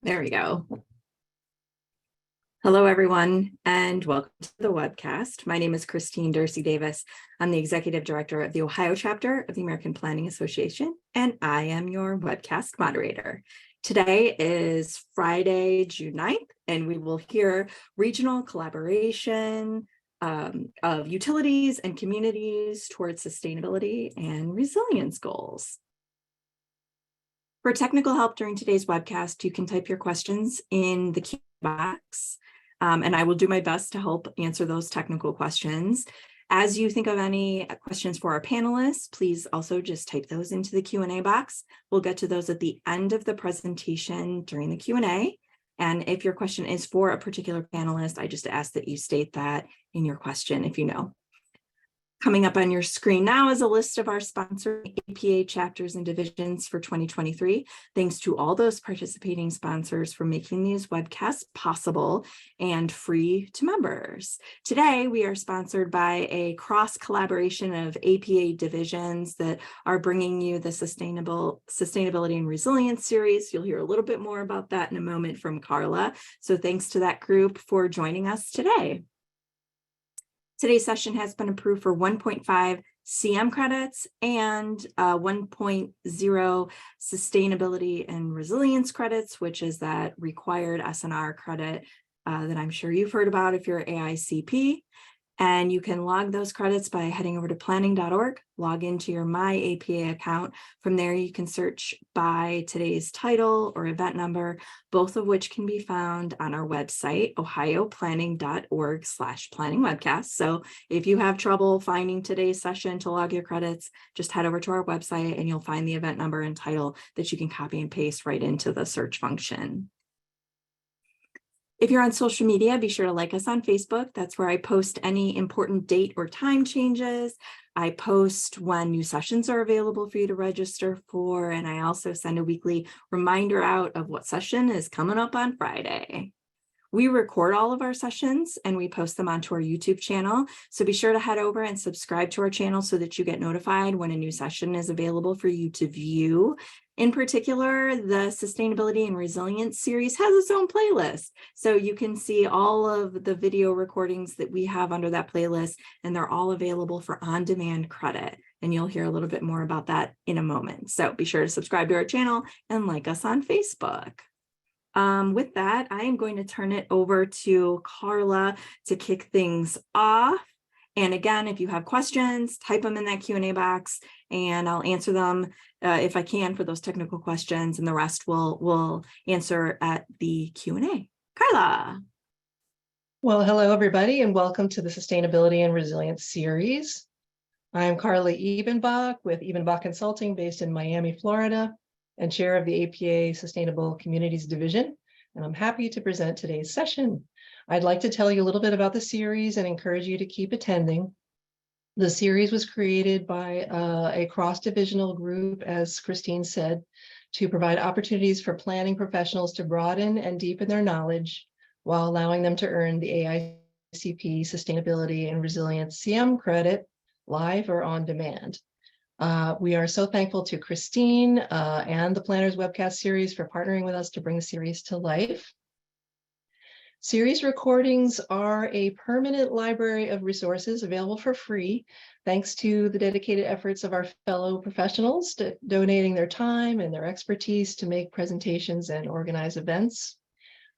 There we go. Hello, everyone, and welcome to the webcast. My name is Christine Dursey Davis. I'm the Executive Director of the Ohio chapter of the American Planning Association, and I am your webcast moderator. Today is Friday, June 9th, and we will hear regional collaboration of utilities and communities towards sustainability and resilience goals. For technical help during today's webcast, you can type your questions in the Q box, and I will do my best to help answer those technical questions. As you think of any questions for our panelists, please also just type those into the Q&A box. We'll get to those at the end of the presentation during the Q&A. And if your question is for a particular panelist, I just ask that you state that in your question if you know. Coming up on your screen now is a list of our sponsored APA chapters and divisions for 2023. Thanks to all those participating sponsors for making these webcasts possible and free to members. Today, we are sponsored by a cross collaboration of APA divisions that are bringing you the Sustainability and Resilience series. You'll hear a little bit more about that in a moment from Carla. So thanks to that group for joining us today. Today's session has been approved for 1.5 CM credits and 1.0 sustainability and resilience credits, which is that required SNR credit that I'm sure you've heard about if you're AICP. And you can log those credits by heading over to planning.org, log into your My APA account. From there, you can search by today's title or event number, both of which can be found on our website, ohioplanning.org/planning webcast. So if you have trouble finding today's session to log your credits, just head over to our website and you'll find the event number and title that you can copy and paste right into the search function. If you're on social media, be sure to like us on Facebook. That's where I post any important date or time changes. I post when new sessions are available for you to register for, and I also send a weekly reminder out of what session is coming up on Friday. We record all of our sessions and we post them onto our YouTube channel. So be sure to head over and subscribe to our channel so that you get notified when a new session is available for you to view. In particular, the Sustainability and Resilience series has its own playlist. So you can see all of the video recordings that we have under that playlist, and they're all available for on-demand credit. And you'll hear a little bit more about that in a moment. So be sure to subscribe to our channel and like us on Facebook. With that, I am going to turn it over to Carla to kick things off. And again, if you have questions, type them in that Q&A box and I'll answer them if I can for those technical questions, and the rest we'll answer at the Q&A. Carla. Well, hello, everybody, and welcome to the Sustainability and Resilience series. I'm Carla Ebenbach with Ebenbach Consulting based in Miami, Florida, and chair of the APA Sustainable Communities Division, and I'm happy to present today's session. I'd like to tell you a little bit about the series and encourage you to keep attending. The series was created by a cross-divisional group, as Christine said, to provide opportunities for planning professionals to broaden and deepen their knowledge while allowing them to earn the AICP Sustainability and Resilience CM credit live or on demand. We are so thankful to Christine and the Planners Webcast series for partnering with us to bring the series to life. Series recordings are a permanent library of resources available for free, thanks to the dedicated efforts of our fellow professionals donating their time and their expertise to make presentations and organize events.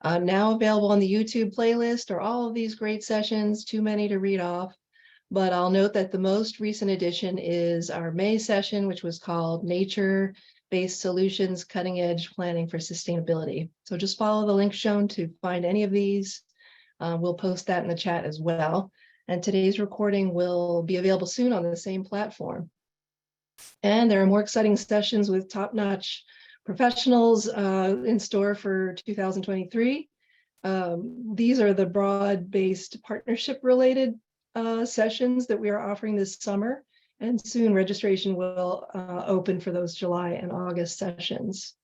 Now available on the YouTube playlist are all of these great sessions, too many to read off. But I'll note that the most recent addition is our May session, which was called Nature-Based Solutions, Cutting Edge Planning for Sustainability. So just follow the link shown to find any of these. We'll post that in the chat as well. And today's recording will be available soon on the same platform. And there are more exciting sessions with top-notch professionals in store for 2023. These are the broad-based partnership-related sessions that we are offering this summer, and soon registration will open for those July and August sessions.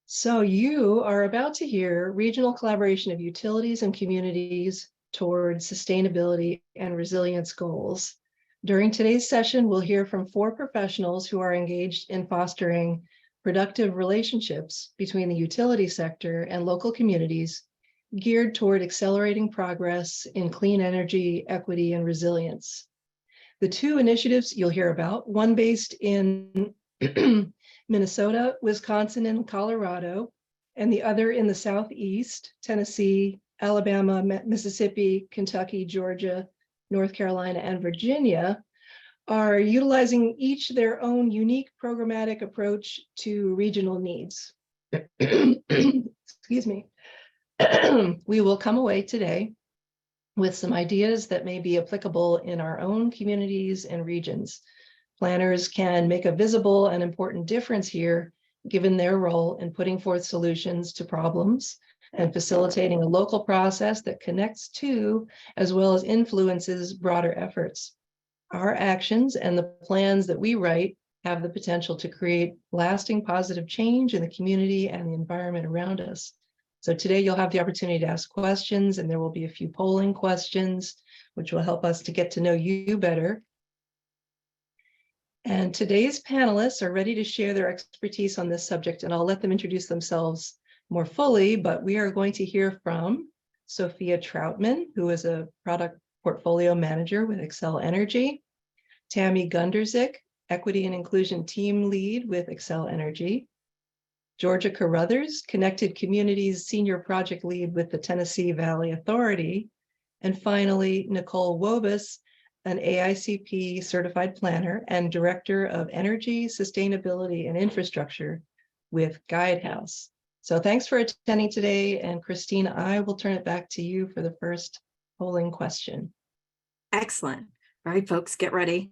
So you are about to hear regional collaboration of utilities and communities towards sustainability and resilience goals. During today's session, we'll hear from 4 professionals who are engaged in fostering productive relationships between the utility sector and local communities geared toward accelerating progress in clean energy, equity, and resilience. The two initiatives you'll hear about, one based in Minnesota, Wisconsin, and Colorado, and the other in the Southeast, Tennessee, Alabama, Mississippi, Kentucky, Georgia, North Carolina, and Virginia, are utilizing each their own unique programmatic approach to regional needs. Excuse me. We will come away today with some ideas that may be applicable in our own communities and regions. Planners can make a visible and important difference here, given their role in putting forth solutions to problems and facilitating a local process that connects to, as well as influences, broader efforts. Our actions and the plans that we write have the potential to create lasting positive change in the community and the environment around us. So today you'll have the opportunity to ask questions, and there will be a few polling questions, which will help us to get to know you better. And today's panelists are ready to share their expertise on this subject, and I'll let them introduce themselves more fully, but we are going to hear from Sofia Troutman, who is a product portfolio manager with Xcel Energy, Tami Gunderzik, equity and inclusion team lead with Xcel Energy, Georgia Caruthers, Connected Communities Senior Project Lead with the Tennessee Valley Authority, and finally, Nicole Wobus, an AICP certified planner and Director of Energy, Sustainability, and Infrastructure with Guidehouse. So thanks for attending today, and Christine, I will turn it back to you for the first polling question. Excellent. All right, folks, get ready.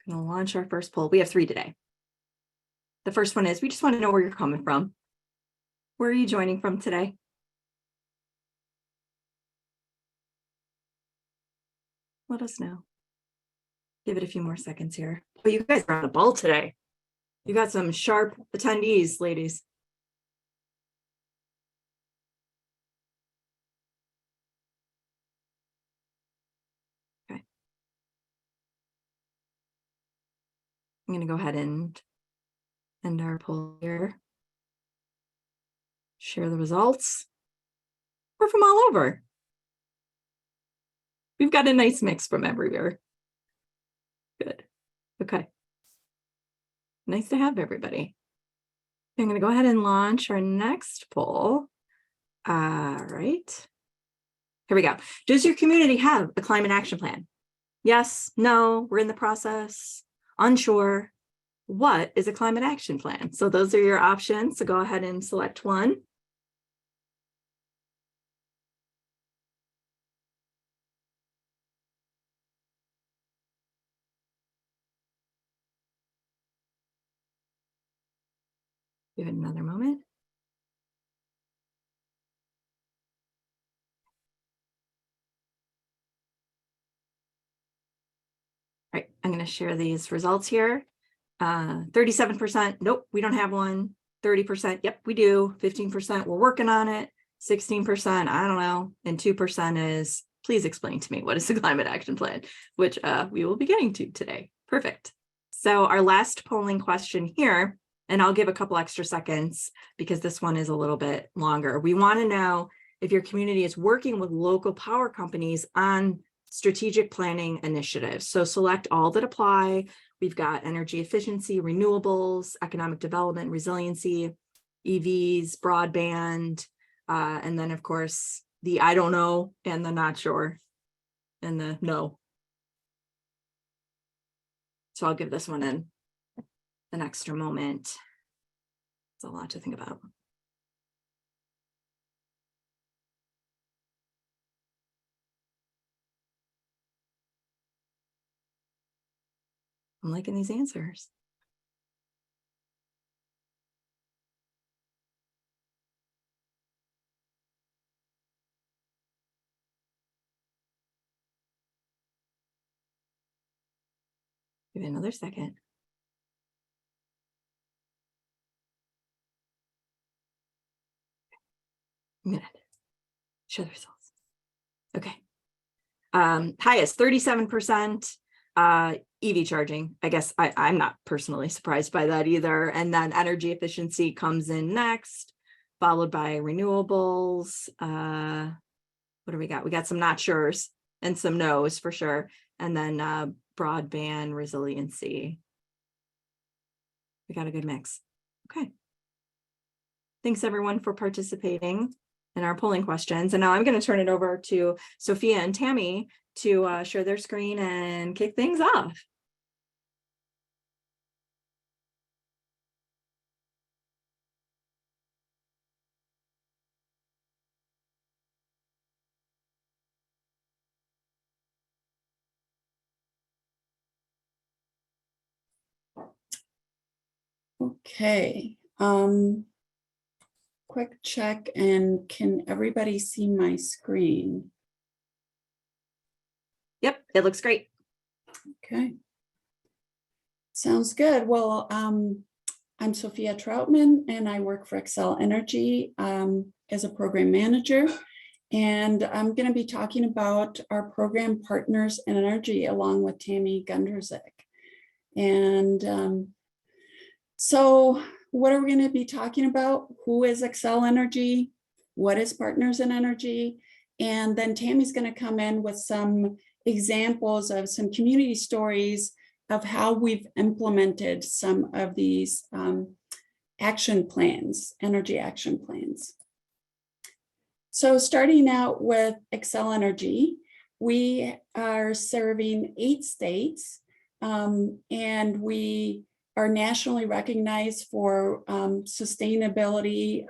I'm going to launch our first poll. We have 3 today. The first one is, we just want to know where you're coming from. Where are you joining from today? Let us know. Give it a few more seconds here. Oh, you guys are on the ball today. You got some sharp attendees, ladies. Okay. I'm going to go ahead and end our poll here. Share the results. We're from all over. We've got a nice mix from everywhere. Good. Okay. Nice to have everybody. I'm going to go ahead and launch our next poll. All right. Here we go. Does your community have a climate action plan? Yes, no, we're in the process, unsure. What is a climate action plan? So those are your options. So go ahead and select one. Give it another moment. All right, I'm going to share these results here. 37%, nope, we don't have one. 30%, yep, we do. 15%, we're working on it. 16%, I don't know. And 2% is, please explain to me what is the climate action plan, which we will be getting to today. Perfect. So our last polling question here, and I'll give a couple extra seconds because this one is a little bit longer. We want to know if your community is working with local power companies on strategic planning initiatives. So select all that apply. We've got energy efficiency, renewables, economic development, resiliency, EVs, broadband, and then of course the I don't know and the not sure and the no. So I'll give this one an extra moment. It's a lot to think about. I'm liking these answers. Give it another second. I'm gonna show the results. Okay. Highest 37%. EV charging. I guess I'm not personally surprised by that either. And then energy efficiency comes in next, followed by renewables. What do we got? We got some not sures and some no's for sure. And then broadband resiliency. We got a good mix. Okay. Thanks everyone for participating in our polling questions. And now I'm going to turn it over to Sofia and Tami to share their screen and kick things off. Okay, quick check, and can everybody see my screen? Yep, it looks great. Okay, sounds good. Well, I'm Sofia Troutman, and I work for Xcel Energy as a program manager. And I'm going to be talking about our program Partners in Energy along with Tami Gunderzik. And so what are we going to be talking about? Who is Xcel Energy? What is Partners in Energy? And then Tami's going to come in with some examples of some community stories of how we've implemented some of these action plans, energy action plans. So starting out with Xcel Energy, we are serving 8 states, and we are nationally recognized for sustainability,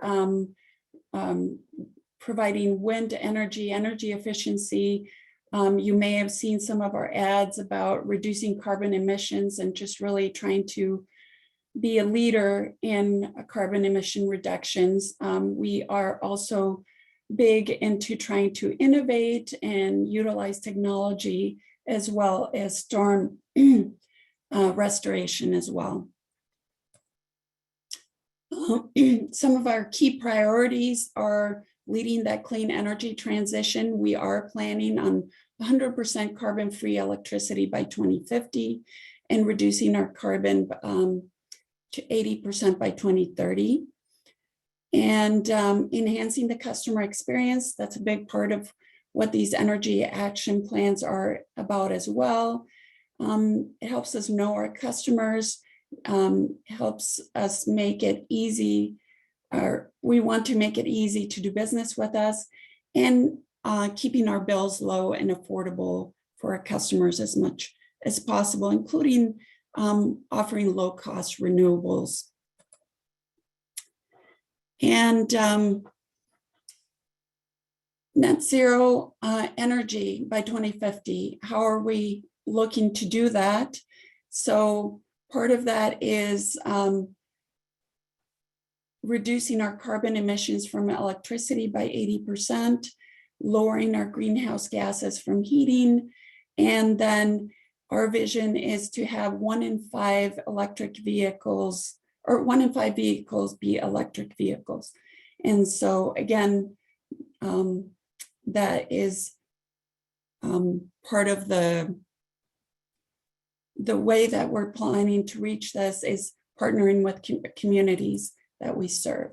providing wind energy, energy efficiency. You may have seen some of our ads about reducing carbon emissions and just really trying to be a leader in carbon emission reductions. We are also big into trying to innovate and utilize technology as well as storm restoration as well. Some of our key priorities are leading that clean energy transition. We are planning on 100% carbon-free electricity by 2050 and reducing our carbon to 80% by 2030. And enhancing the customer experience, that's a big part of what these energy action plans are about as well. It helps us know our customers, helps us make it easy, or we want to make it easy to do business with us, and keeping our bills low and affordable for our customers as much as possible, including offering low-cost renewables. And net zero energy by 2050, how are we looking to do that? So part of that is reducing our carbon emissions from electricity by 80%, lowering our greenhouse gases from heating, and then our vision is to have 1 in 5 electric vehicles, or 1 in 5 vehicles be electric vehicles. And so again, that is part of the way that we're planning to reach this is partnering with communities that we serve.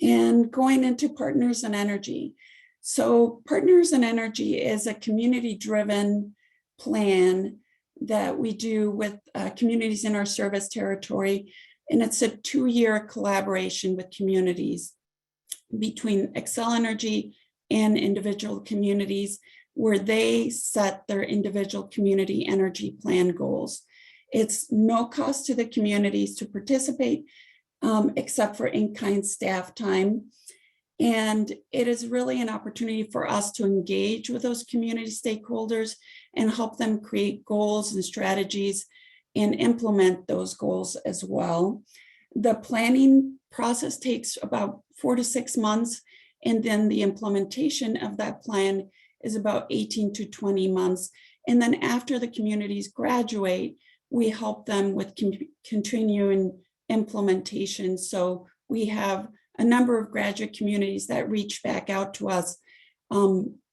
And going into Partners in Energy. So Partners in Energy is a community-driven plan that we do with communities in our service territory. And it's a 2-year collaboration with communities between Xcel Energy and individual communities where they set their individual community energy plan goals. It's no cost to the communities to participate except for in-kind staff time. And it is really an opportunity for us to engage with those community stakeholders and help them create goals and strategies and implement those goals as well. The planning process takes about 4 to 6 months, and then the implementation of that plan is about 18 to 20 months. And then after the communities graduate, we help them with continuing implementation. So we have a number of graduate communities that reach back out to us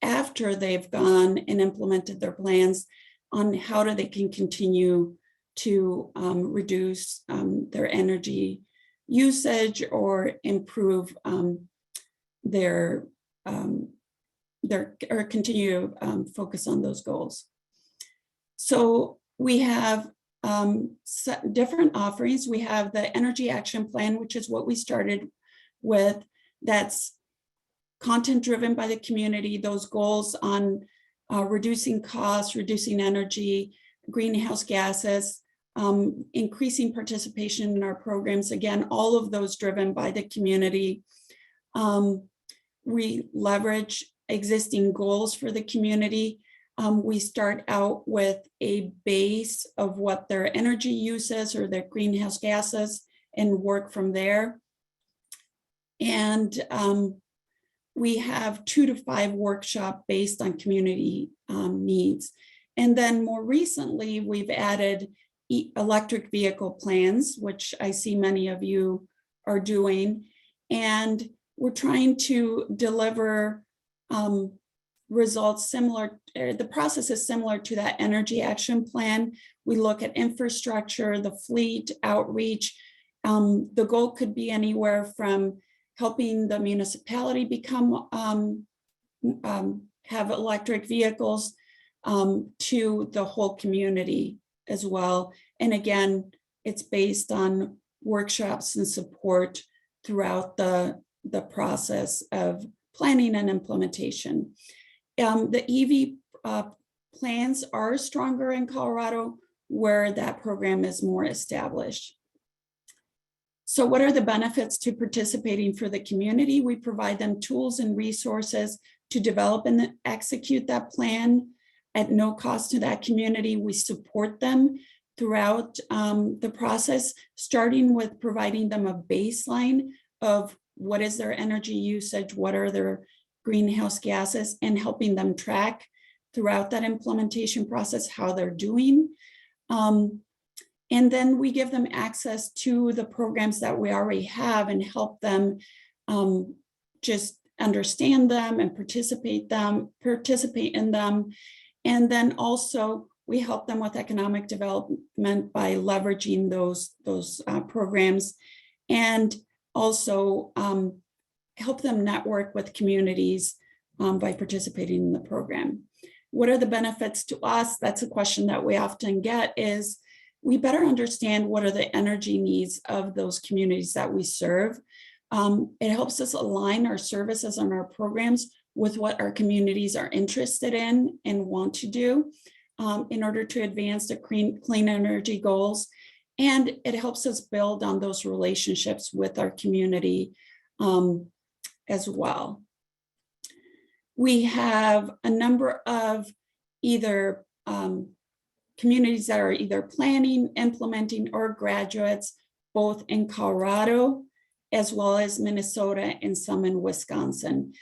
after they've gone and implemented their plans on how they can continue to reduce their energy usage or improve their or continue to focus on those goals. So we have different offerings. We have the Energy Action Plan, which is what we started with. That's content driven by the community, those goals on reducing costs, reducing energy, greenhouse gases, increasing participation in our programs. Again, all of those driven by the community. We leverage existing goals for the community. We start out with a base of what their energy use is or their greenhouse gases and work from there. And we have 2 to 5 workshops based on community needs. And then more recently, we've added electric vehicle plans, which I see many of you are doing. And we're trying to deliver results similar, the process is similar to that Energy Action Plan. We look at infrastructure, the fleet, outreach. The goal could be anywhere from helping the municipality become, have electric vehicles to the whole community as well. And again, it's based on workshops and support throughout the process of planning and implementation. The EV plans are stronger in Colorado, where that program is more established. So what are the benefits to participating for the community? We provide them tools and resources to develop and execute that plan at no cost to that community. We support them throughout the process, starting with providing them a baseline of what is their energy usage, what are their greenhouse gases, and helping them track throughout that implementation process how they're doing. And then we give them access to the programs that we already have and help them just understand them and participate in them. And then also we help them with economic development by leveraging those programs, and also help them network with communities by participating in the program. What are the benefits to us? That's a question that we often get, is we better understand what are the energy needs of those communities that we serve. It helps us align our services and our programs with what our communities are interested in and want to do in order to advance the clean energy goals. And it helps us build on those relationships with our community as well. We have a number of either communities that are either planning, implementing, or graduates, both in Colorado, as well as Minnesota and some in Wisconsin.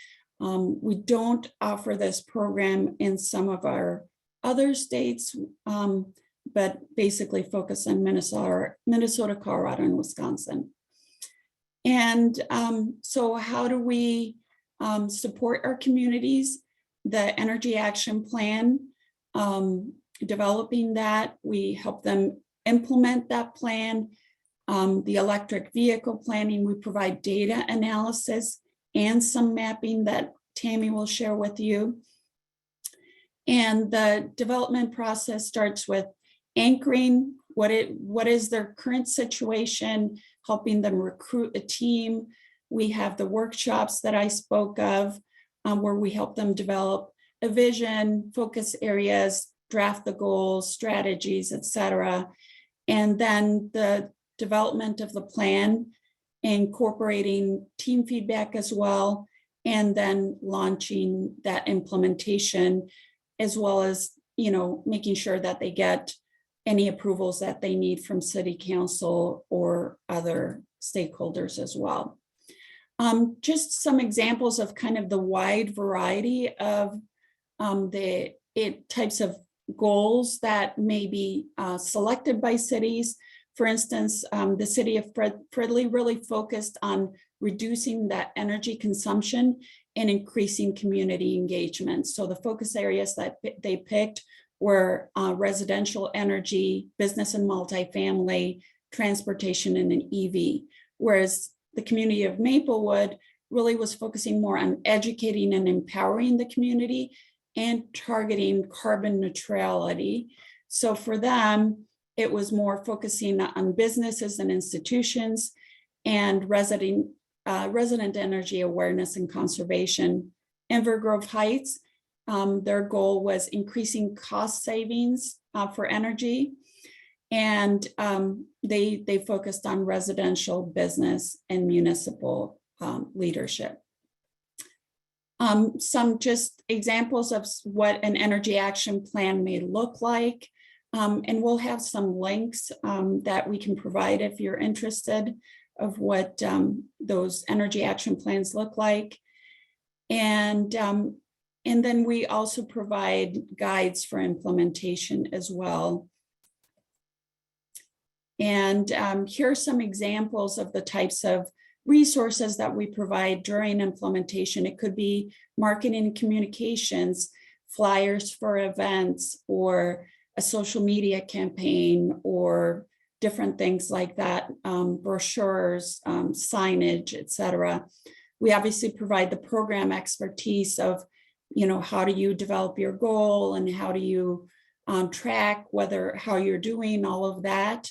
We don't offer this program in some of our other states, but basically focus on Minnesota, Colorado, and Wisconsin. And so how do we support our communities? The Energy Action Plan, developing that, we help them implement that plan. The electric vehicle planning, we provide data analysis and some mapping that Tami will share with you. And the development process starts with anchoring what is their current situation, helping them recruit a team. We have the workshops that I spoke of, where we help them develop a vision, focus areas, draft the goals, strategies, etc. And then the development of the plan, incorporating team feedback as well, and then launching that implementation, as well as, making sure that they get any approvals that they need from City Council or other stakeholders as well. Just some examples of kind of the wide variety of the types of goals that may be selected by cities. For instance, the city of Fridley really focused on reducing that energy consumption and increasing community engagement. So the focus areas that they picked were residential energy, business and multifamily, transportation, and an EV. Whereas the community of Maplewood really was focusing more on educating and empowering the community and targeting carbon neutrality. So for them, it was more focusing on businesses and institutions and resident energy awareness and conservation. Invergrove Heights, their goal was increasing cost savings for energy. And they focused on residential, business, and municipal leadership. Some just examples of what an energy action plan may look like. And we'll have some links that we can provide if you're interested of what those energy action plans look like. And then we also provide guides for implementation as well. And here are some examples of the types of resources that we provide during implementation. It could be marketing and communications, flyers for events, or a social media campaign, or different things like that, brochures, signage, etc. We obviously provide the program expertise of, how do you develop your goal and how do you track how you're doing, all of that.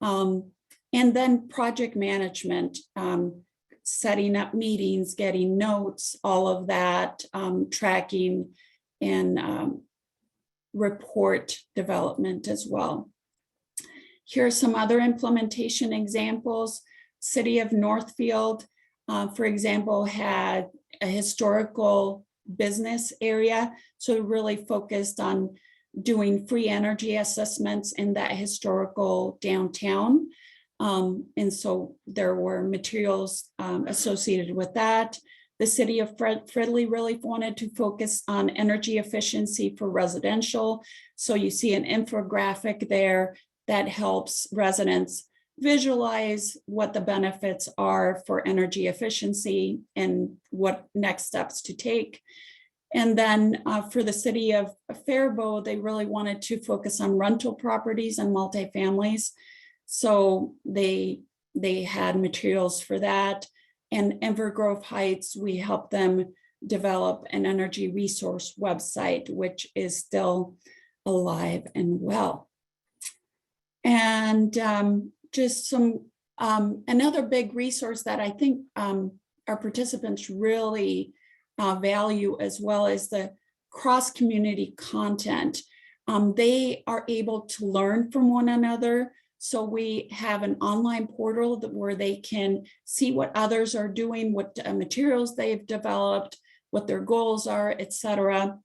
And then project management, setting up meetings, getting notes, all of that, tracking and report development as well. Here are some other implementation examples. City of Northfield, for example, had a historical business area, so really focused on doing free energy assessments in that historical downtown. And so there were materials associated with that. The city of Fridley really wanted to focus on energy efficiency for residential. So you see an infographic there that helps residents visualize what the benefits are for energy efficiency and what next steps to take. And then for the city of Faribault, they really wanted to focus on rental properties and multifamilies. So they had materials for that. And Invergrove Heights, we helped them develop an energy resource website, which is still alive and well. And just some another big resource that I think our participants really value, as well as the cross-community content. They are able to learn from one another. So we have an online portal where they can see what others are doing, what materials they've developed, what their goals are, etc.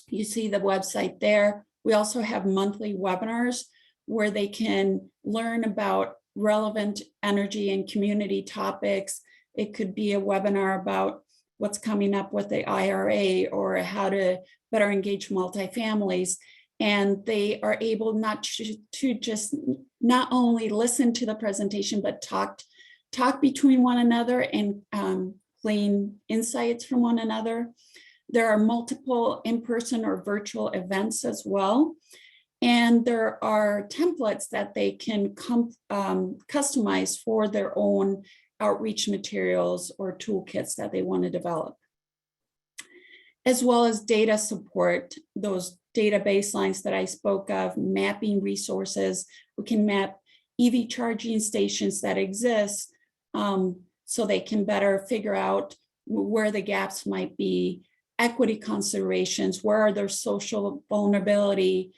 You see the website there. We also have monthly webinars where they can learn about relevant energy and community topics. It could be a webinar about what's coming up with the IRA or how to better engage multifamilies. And they are able to just not only listen to the presentation, but talk between one another and glean insights from one another. There are multiple in-person or virtual events as well. And there are templates that they can customize for their own outreach materials or toolkits that they want to develop. As well as data support, those data baselines that I spoke of, mapping resources. We can map EV charging stations that exist so they can better figure out where the gaps might be, equity considerations, where are their social vulnerability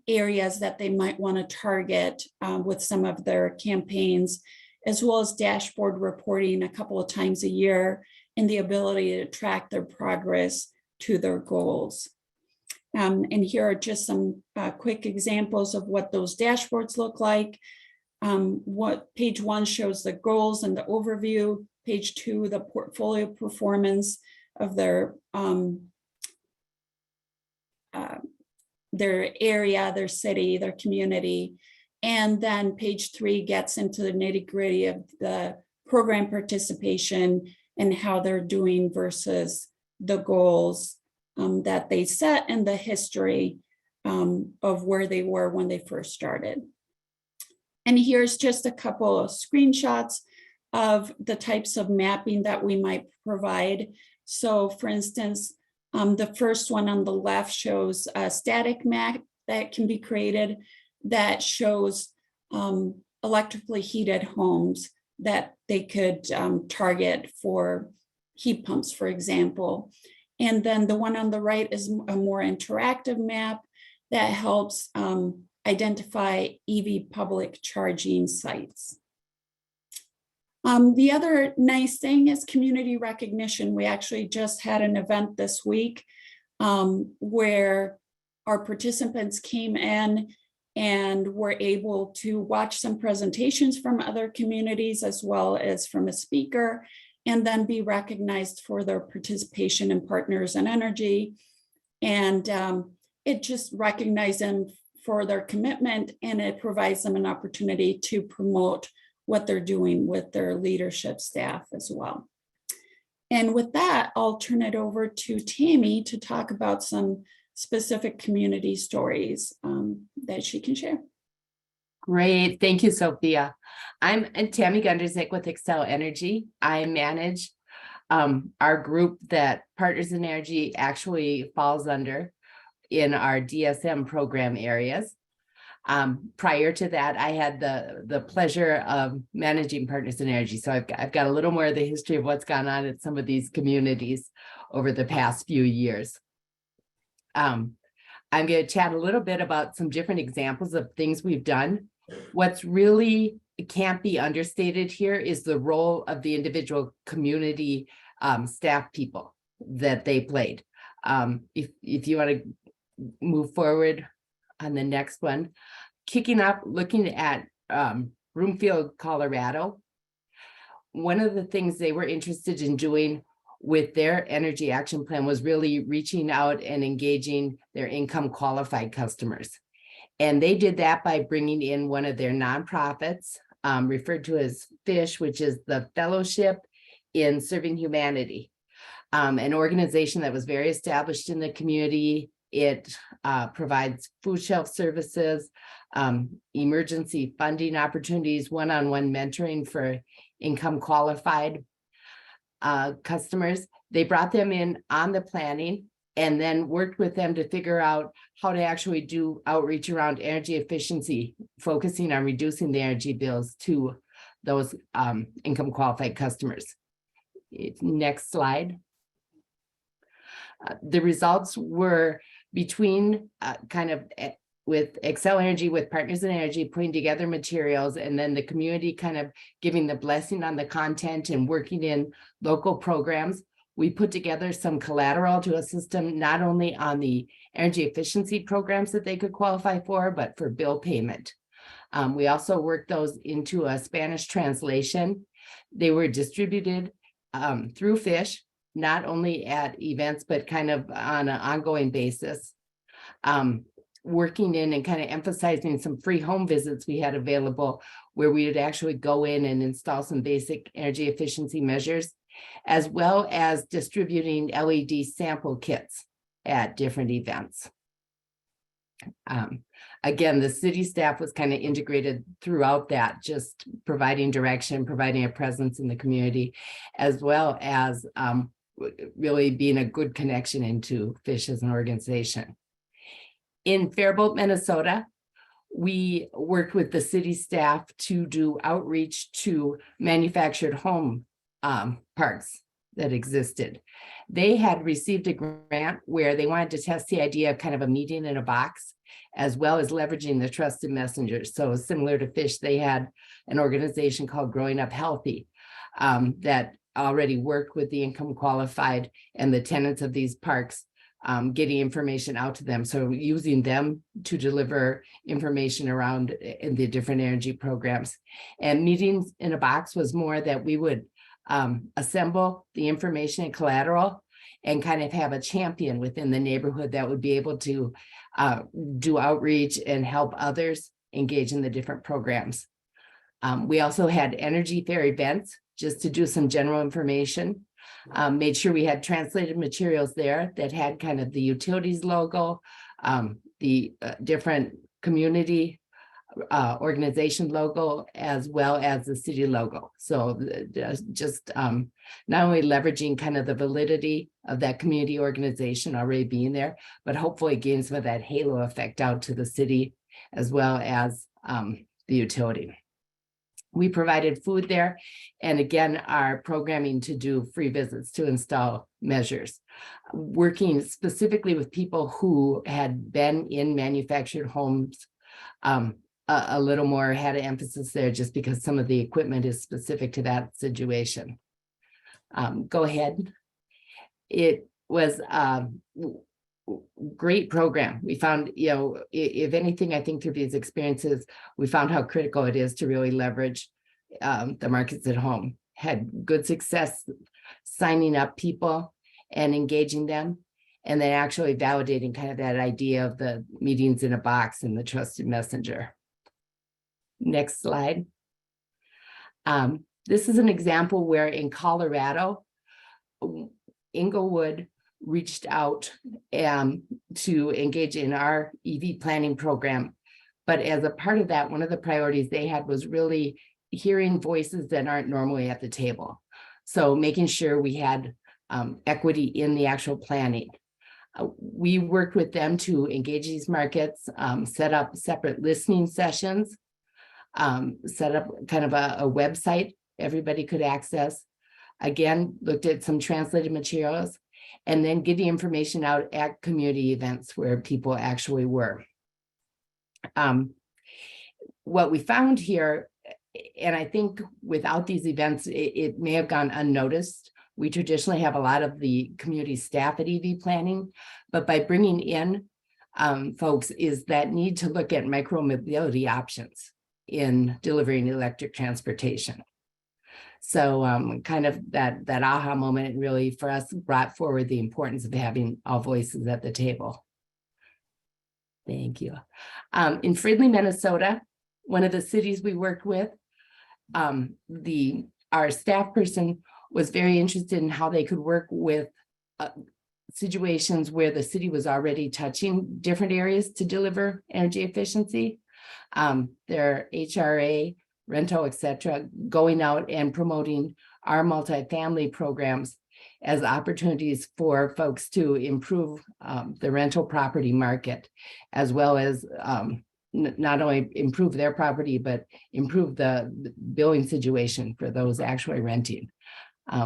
areas that they might want to target with some of their campaigns, as well as dashboard reporting a couple of times a year and the ability to track their progress to their goals. And here are just some quick examples of what those dashboards look like. What page 1 shows the goals and the overview. Page 2, the portfolio performance of their area, their city, their community. And then page 3 gets into the nitty-gritty of the program participation and how they're doing versus the goals that they set and the history of where they were when they first started. And here's just a couple of screenshots of the types of mapping that we might provide. So for instance, the first one on the left shows a static map that can be created that shows electrically heated homes that they could target for heat pumps, for example. And then the one on the right is a more interactive map that helps identify EV public charging sites. The other nice thing is community recognition. We actually just had an event this week where our participants came in and were able to watch some presentations from other communities as well as from a speaker, and then be recognized for their participation in Partners in Energy. And it just recognizes them for their commitment, and it provides them an opportunity to promote what they're doing with their leadership staff as well. And with that, I'll turn it over to Tami to talk about some specific community stories that she can share. Great. Thank you, Sofia. I'm Tami Gunderzik with Xcel Energy. I manage our group that Partners in Energy actually falls under in our DSM program areas. Prior to that, I had the pleasure of managing Partners in Energy. So I've got a little more of the history of what's gone on at some of these communities over the past few years. I'm going to chat a little bit about some different examples of things we've done. What's really can't be understated here is the role of the individual community staff people that they played. If you want to move forward on the next one, kicking up, looking at Broomfield, Colorado. One of the things they were interested in doing with their energy action plan was really reaching out and engaging their income qualified customers. And they did that by bringing in one of their nonprofits, referred to as FISH, which is the Fellowship in Serving Humanity, an organization that was very established in the community. It provides food shelf services, emergency funding opportunities, one-on-one mentoring for income qualified customers. They brought them in on the planning and then worked with them to figure out how to actually do outreach around energy efficiency, focusing on reducing the energy bills to those income qualified customers. Next slide. The results were between with Xcel Energy, with Partners in Energy, putting together materials, and then the community kind of giving the blessing on the content and working in local programs. We put together some collateral to assist them not only on the energy efficiency programs that they could qualify for, but for bill payment. We also worked those into a Spanish translation. They were distributed through FISH, not only at events, but kind of on an ongoing basis. Working in and kind of emphasizing some free home visits we had available where we would actually go in and install some basic energy efficiency measures, as well as distributing LED sample kits at different events. Again, the city staff was kind of integrated throughout that, just providing direction, providing a presence in the community, as well as really being a good connection into FISH as an organization. In Faribault, Minnesota, we worked with the city staff to do outreach to manufactured home parks that existed. They had received a grant where they wanted to test the idea of kind of a meeting in a box, as well as leveraging the trusted messengers. So similar to FISH, they had an organization called Growing Up Healthy that already worked with the income qualified and the tenants of these parks, getting information out to them. So using them to deliver information around in the different energy programs. And meetings in a box was more that we would assemble the information and collateral and kind of have a champion within the neighborhood that would be able to do outreach and help others engage in the different programs. We also had energy fair events just to do some general information. Made sure we had translated materials there that had kind of the utilities logo, the different community organization logo as well as the city logo. So just not only leveraging kind of the validity of that community organization already being there, but hopefully gain some of that halo effect out to the city as well as the utility. We provided food there, and again, our programming to do free visits to install measures, working specifically with people who had been in manufactured homes. A little more had an emphasis there just because some of the equipment is specific to that situation. Go ahead. It was a great program. We found, if anything, I think through these experiences, we found how critical it is to really leverage the markets at home. Had good success signing up people and engaging them, and then actually validating kind of that idea of the meetings in a box and the trusted messenger. Next slide. This is an example where in Colorado, Inglewood reached out to engage in our EV planning program. But as a part of that, one of the priorities they had was really hearing voices that aren't normally at the table. So making sure we had equity in the actual planning. We worked with them to engage these markets, set up separate listening sessions, set up kind of a website everybody could access. Again, looked at some translated materials, and then get the information out at community events where people actually were. What we found here, and I think without these events, it may have gone unnoticed. We traditionally have a lot of the community staff at EV planning, but by bringing in folks is that need to look at micro-mobility options in delivering electric transportation. So kind of that aha moment really for us brought forward the importance of having all voices at the table. Thank you. In Fridley, Minnesota, one of the cities we worked with, our staff person was very interested in how they could work with situations where the city was already touching different areas to deliver energy efficiency. Their HRA, rental, et cetera, going out and promoting our multifamily programs as opportunities for folks to improve the rental property market, as well as not only improve their property, but improve the billing situation for those actually renting.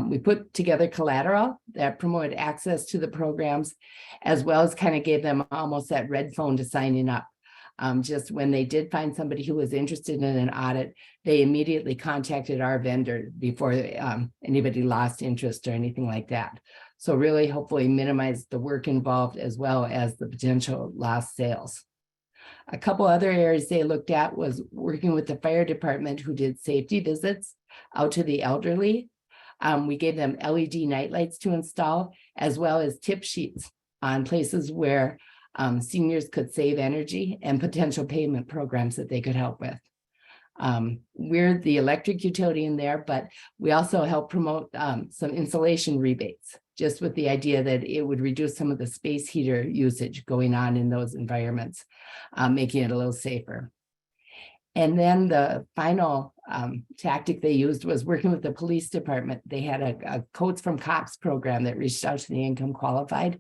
We put together collateral that promoted access to the programs, as well as kind of gave them almost that red phone to signing up. Just when they did find somebody who was interested in an audit, they immediately contacted our vendor before anybody lost interest or anything like that. So really, hopefully minimize the work involved as well as the potential lost sales. A couple other areas they looked at was working with the fire department, who did safety visits out to the elderly. We gave them LED nightlights to install, as well as tip sheets on places where seniors could save energy and potential payment programs that they could help with. We're the electric utility in there, but we also help promote some insulation rebates, just with the idea that it would reduce some of the space heater usage going on in those environments, making it a little safer. And then the final tactic they used was working with the police department. They had a Coats from Cops program that reached out to the income qualified.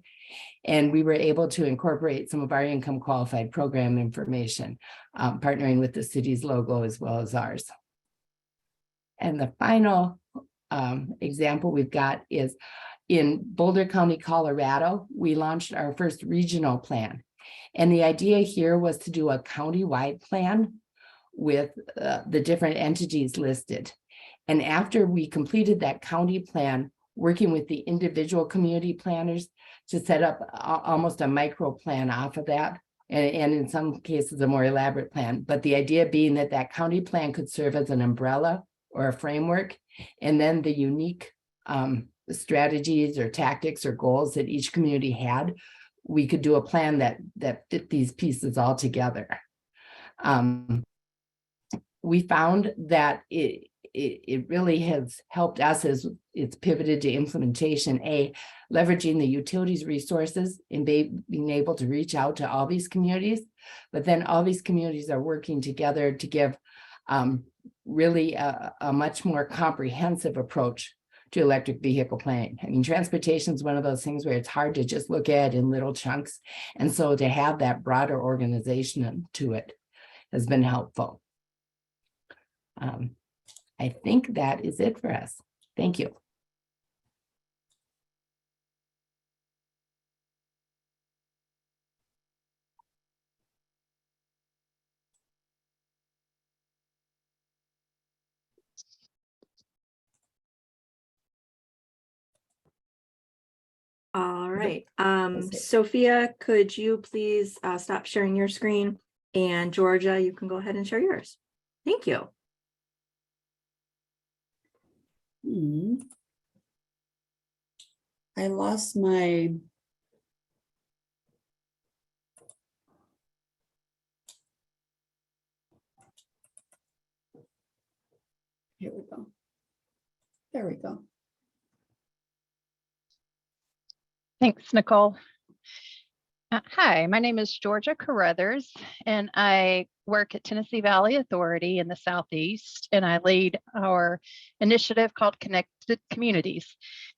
And we were able to incorporate some of our income qualified program information, partnering with the city's logo as well as ours. And the final example we've got is in Boulder County, Colorado. We launched our first regional plan. And the idea here was to do a county-wide plan with the different entities listed. And after we completed that county plan, working with the individual community planners to set up almost a micro plan off of that, and in some cases a more elaborate plan. But the idea being that that county plan could serve as an umbrella or a framework, and then the unique strategies or tactics or goals that each community had, we could do a plan that fit these pieces all together. We found that it really has helped us as it's pivoted to implementation, leveraging the utilities resources and being able to reach out to all these communities. But then all these communities are working together to give really a much more comprehensive approach to electric vehicle planning. I mean, transportation is one of those things where it's hard to just look at in little chunks. And so to have that broader organization to it has been helpful. I think that is it for us. Thank you. All right. it. Sophia, could you please stop sharing your screen? And Georgia, you can go ahead and share yours. Thank you. I lost my. Here we go. There we go. Thanks, Nicole. Hi, my name is Georgia Caruthers, and I work at Tennessee Valley Authority in the Southeast, and I lead our initiative called Connected Communities.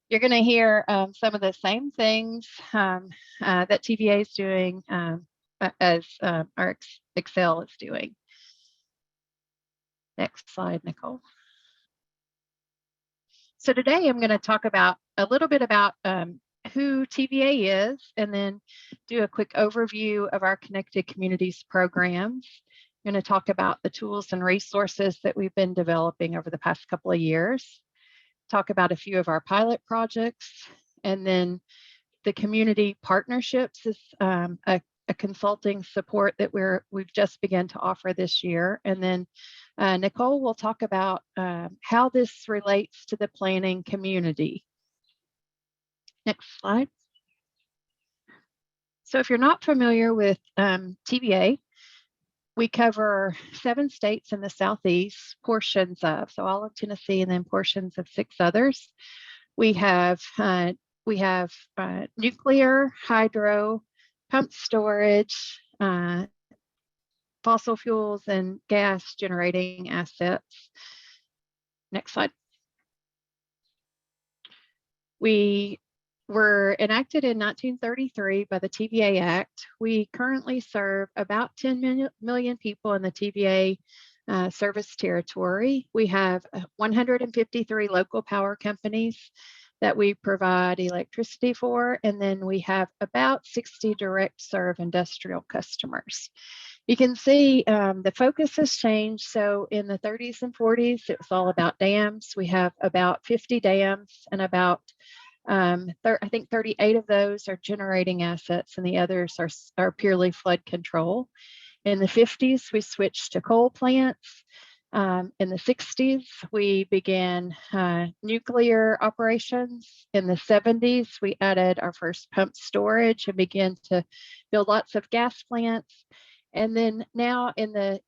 You're going to hear some of the same things that TVA is doing as our Xcel is doing. Next slide, Nicole. So today I'm going to talk about a little bit about who TVA is, and then do a quick overview of our Connected Communities programs. I'm going to talk about the tools and resources that we've been developing over the past couple of years, talk about a few of our pilot projects, and then the community partnerships is a consulting support that we've just begun to offer this year. And then Nicole will talk about how this relates to the planning community. Next slide. So if you're not familiar with TVA, we cover 7 states in the Southeast, portions of, so all of Tennessee, and then portions of 6 others. We have nuclear, hydro, pump storage, fossil fuels, and gas generating assets. Next slide. We were enacted in 1933 by the TVA Act. We currently serve about 10 million people in the TVA service territory. We have 153 local power companies that we provide electricity for, and then we have about 60 direct serve industrial customers. You can see the focus has changed. So in the 30s and 40s, it was all about dams. We have about 50 dams, and about I think 38 of those are generating assets, and the others are purely flood control. In the 50s, we switched to coal plants. In the 60s, we began nuclear operations. In the 70s, we added our first pump storage and began to build lots of gas plants. And then now in the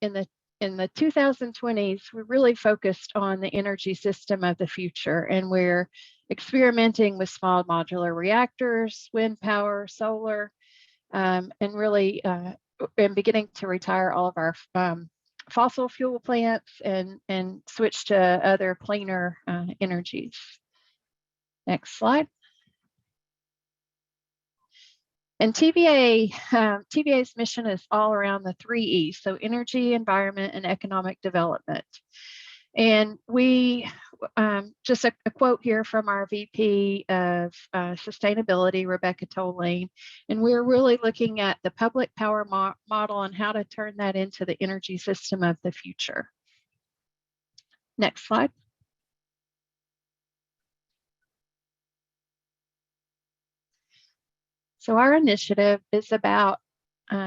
2020s, we're really focused on the energy system of the future, and we're experimenting with small modular reactors, wind power, solar, and really and beginning to retire all of our fossil fuel plants and switch to other cleaner energies. Next slide. And TVA's mission is all around the 3 E's, so energy, environment, and economic development. And we, just a quote here from our VP of Sustainability, Rebecca Toline, and we're really looking at the public power model and how to turn that into the energy system of the future. Next slide. So our initiative is about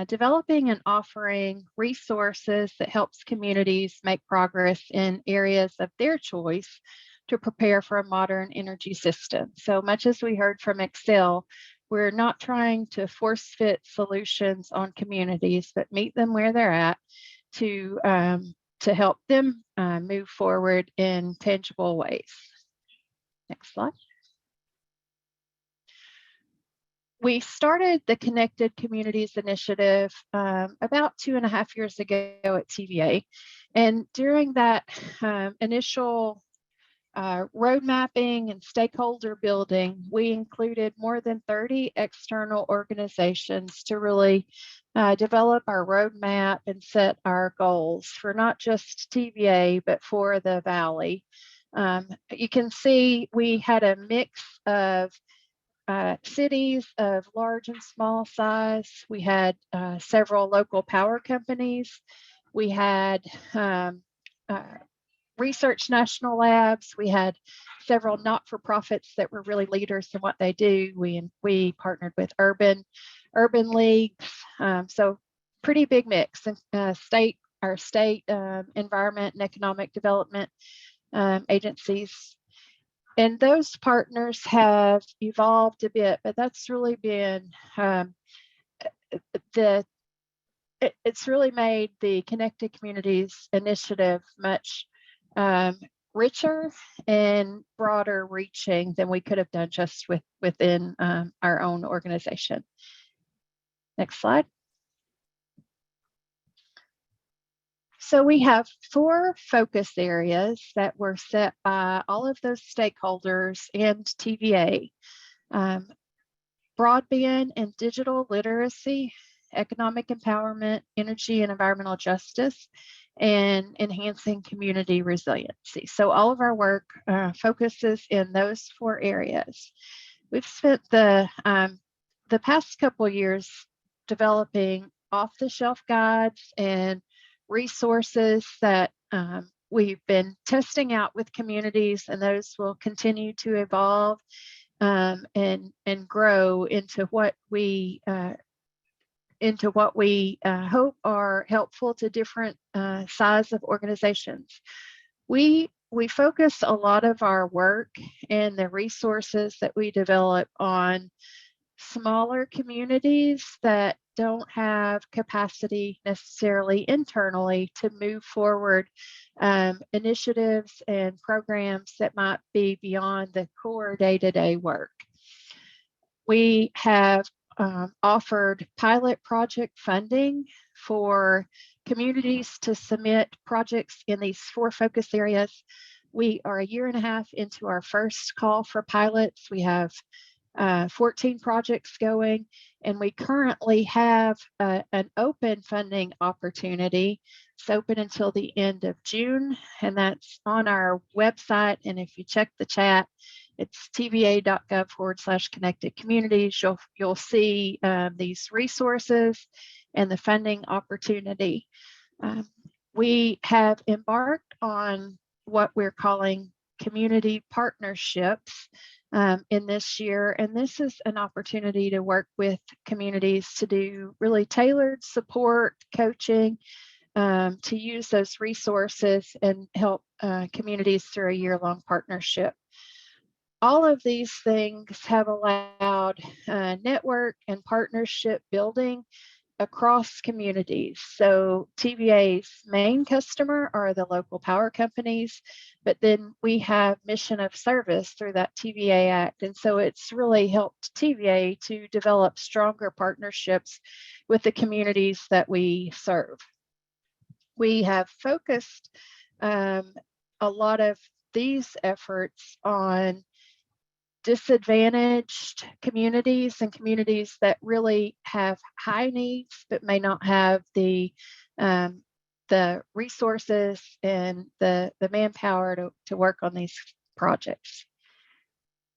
developing and offering resources that helps communities make progress in areas of their choice to prepare for a modern energy system. So much as we heard from Xcel, we're not trying to force fit solutions on communities, but meet them where they're at to to help them move forward in tangible ways. Next slide. We started the Connected Communities Initiative about 2.5 years ago at TVA. And during that initial road mapping and stakeholder building, we included more than 30 external organizations to really develop our roadmap and set our goals for not just TVA, but for the Valley. You can see we had a mix of cities of large and small size. We had several local power companies. We had research national labs. We had several not-for-profits that were really leaders in what they do. We partnered with urban leagues. So pretty big mix. And our state environment and economic development agencies. And those partners have evolved a bit, but that's really been it's really made the Connected Communities Initiative much richer and broader reaching than we could have done just within our own organization. Next slide. So we have 4 focus areas that were set by all of those stakeholders and TVA. Broadband and digital literacy, economic empowerment, energy and environmental justice, and enhancing community resiliency. So all of our work focuses in those 4 areas. We've spent the past couple years developing off-the-shelf guides and resources that we've been testing out with communities, and those will continue to evolve and grow into what we hope are helpful to different size of organizations. We focus a lot of our work and the resources that we develop on smaller communities that don't have capacity necessarily internally to move forward initiatives and programs that might be beyond the core day-to-day work. We have offered pilot project funding for communities to submit projects in these 4 focus areas. We are 1.5 years into our first call for pilots. We have 14 projects going, and we currently have an open funding opportunity. It's open until the end of June, and that's on our website. And if you check the chat, it's tva.gov/connected communities. You'll see these resources and the funding opportunity. We have embarked on what we're calling community partnerships in this year. And this is an opportunity to work with communities to do really tailored support, coaching, to use those resources and help communities through a year-long partnership. All of these things have allowed network and partnership building across communities. So TVA's main customer are the local power companies, but then we have mission of service through that TVA Act. And so it's really helped TVA to develop stronger partnerships with the communities that we serve. We have focused a lot of these efforts on disadvantaged communities and communities that really have high needs but may not have the resources and the manpower to work on these projects.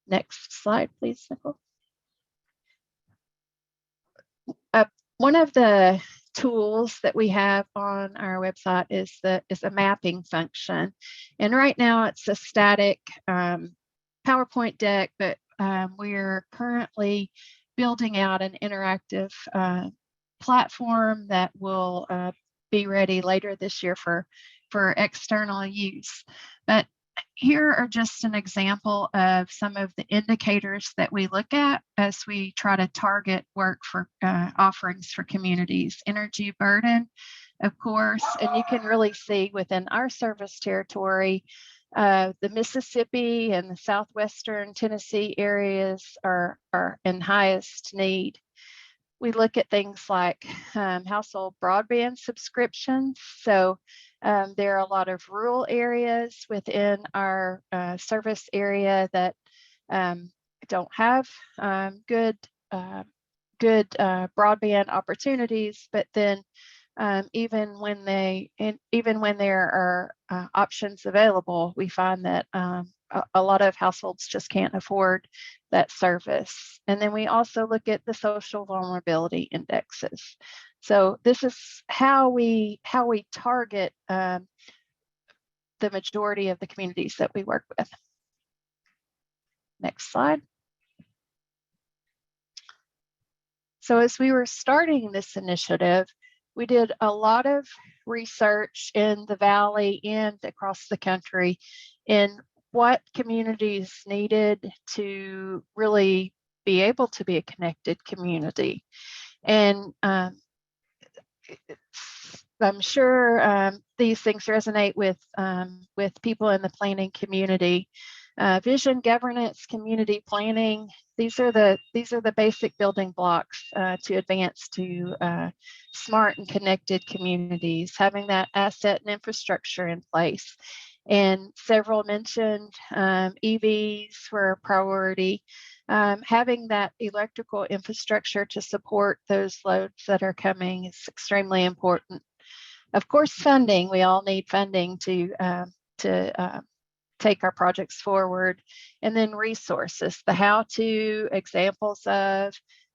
Next slide, please, Nicole. One of the tools that we have on our website is a mapping function, and right now it's a static PowerPoint deck, but we're currently building out an interactive platform that will be ready later this year for external use. But here are just an example of some of the indicators that we look at as we try to target work for offerings for communities. Energy burden, of course, and you can really see within our service territory, the Mississippi and the southwestern Tennessee areas are in highest need. We look at things like household broadband subscriptions. So there are a lot of rural areas within our service area that don't have good broadband opportunities, but then even when there are options available, we find that a lot of households just can't afford that service. And then we also look at the social vulnerability indexes. So this is how we target the majority of the communities that we work with. Next slide. So as we were starting this initiative, we did a lot of research in the Valley and across the country in what communities needed to really be able to be a connected community. And I'm sure these things resonate with people in the planning community. Vision, governance, community planning. These are the basic building blocks to advance to smart and connected communities. Having that asset and infrastructure in place. And several mentioned EVs were a priority. Having that electrical infrastructure to support those loads that are coming is extremely important. Of course, funding. We all need funding to take our projects forward. And then resources, the how-to, examples of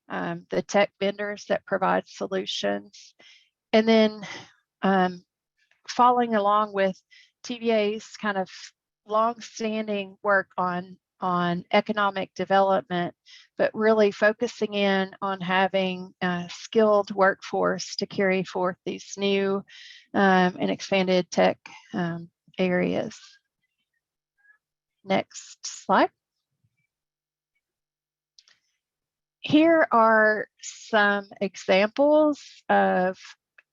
the tech vendors that provide solutions. And then following along with TVA's kind of long-standing work on economic development, but really focusing in on having a skilled workforce to carry forth these new and expanded tech areas. Next slide. Here are some examples of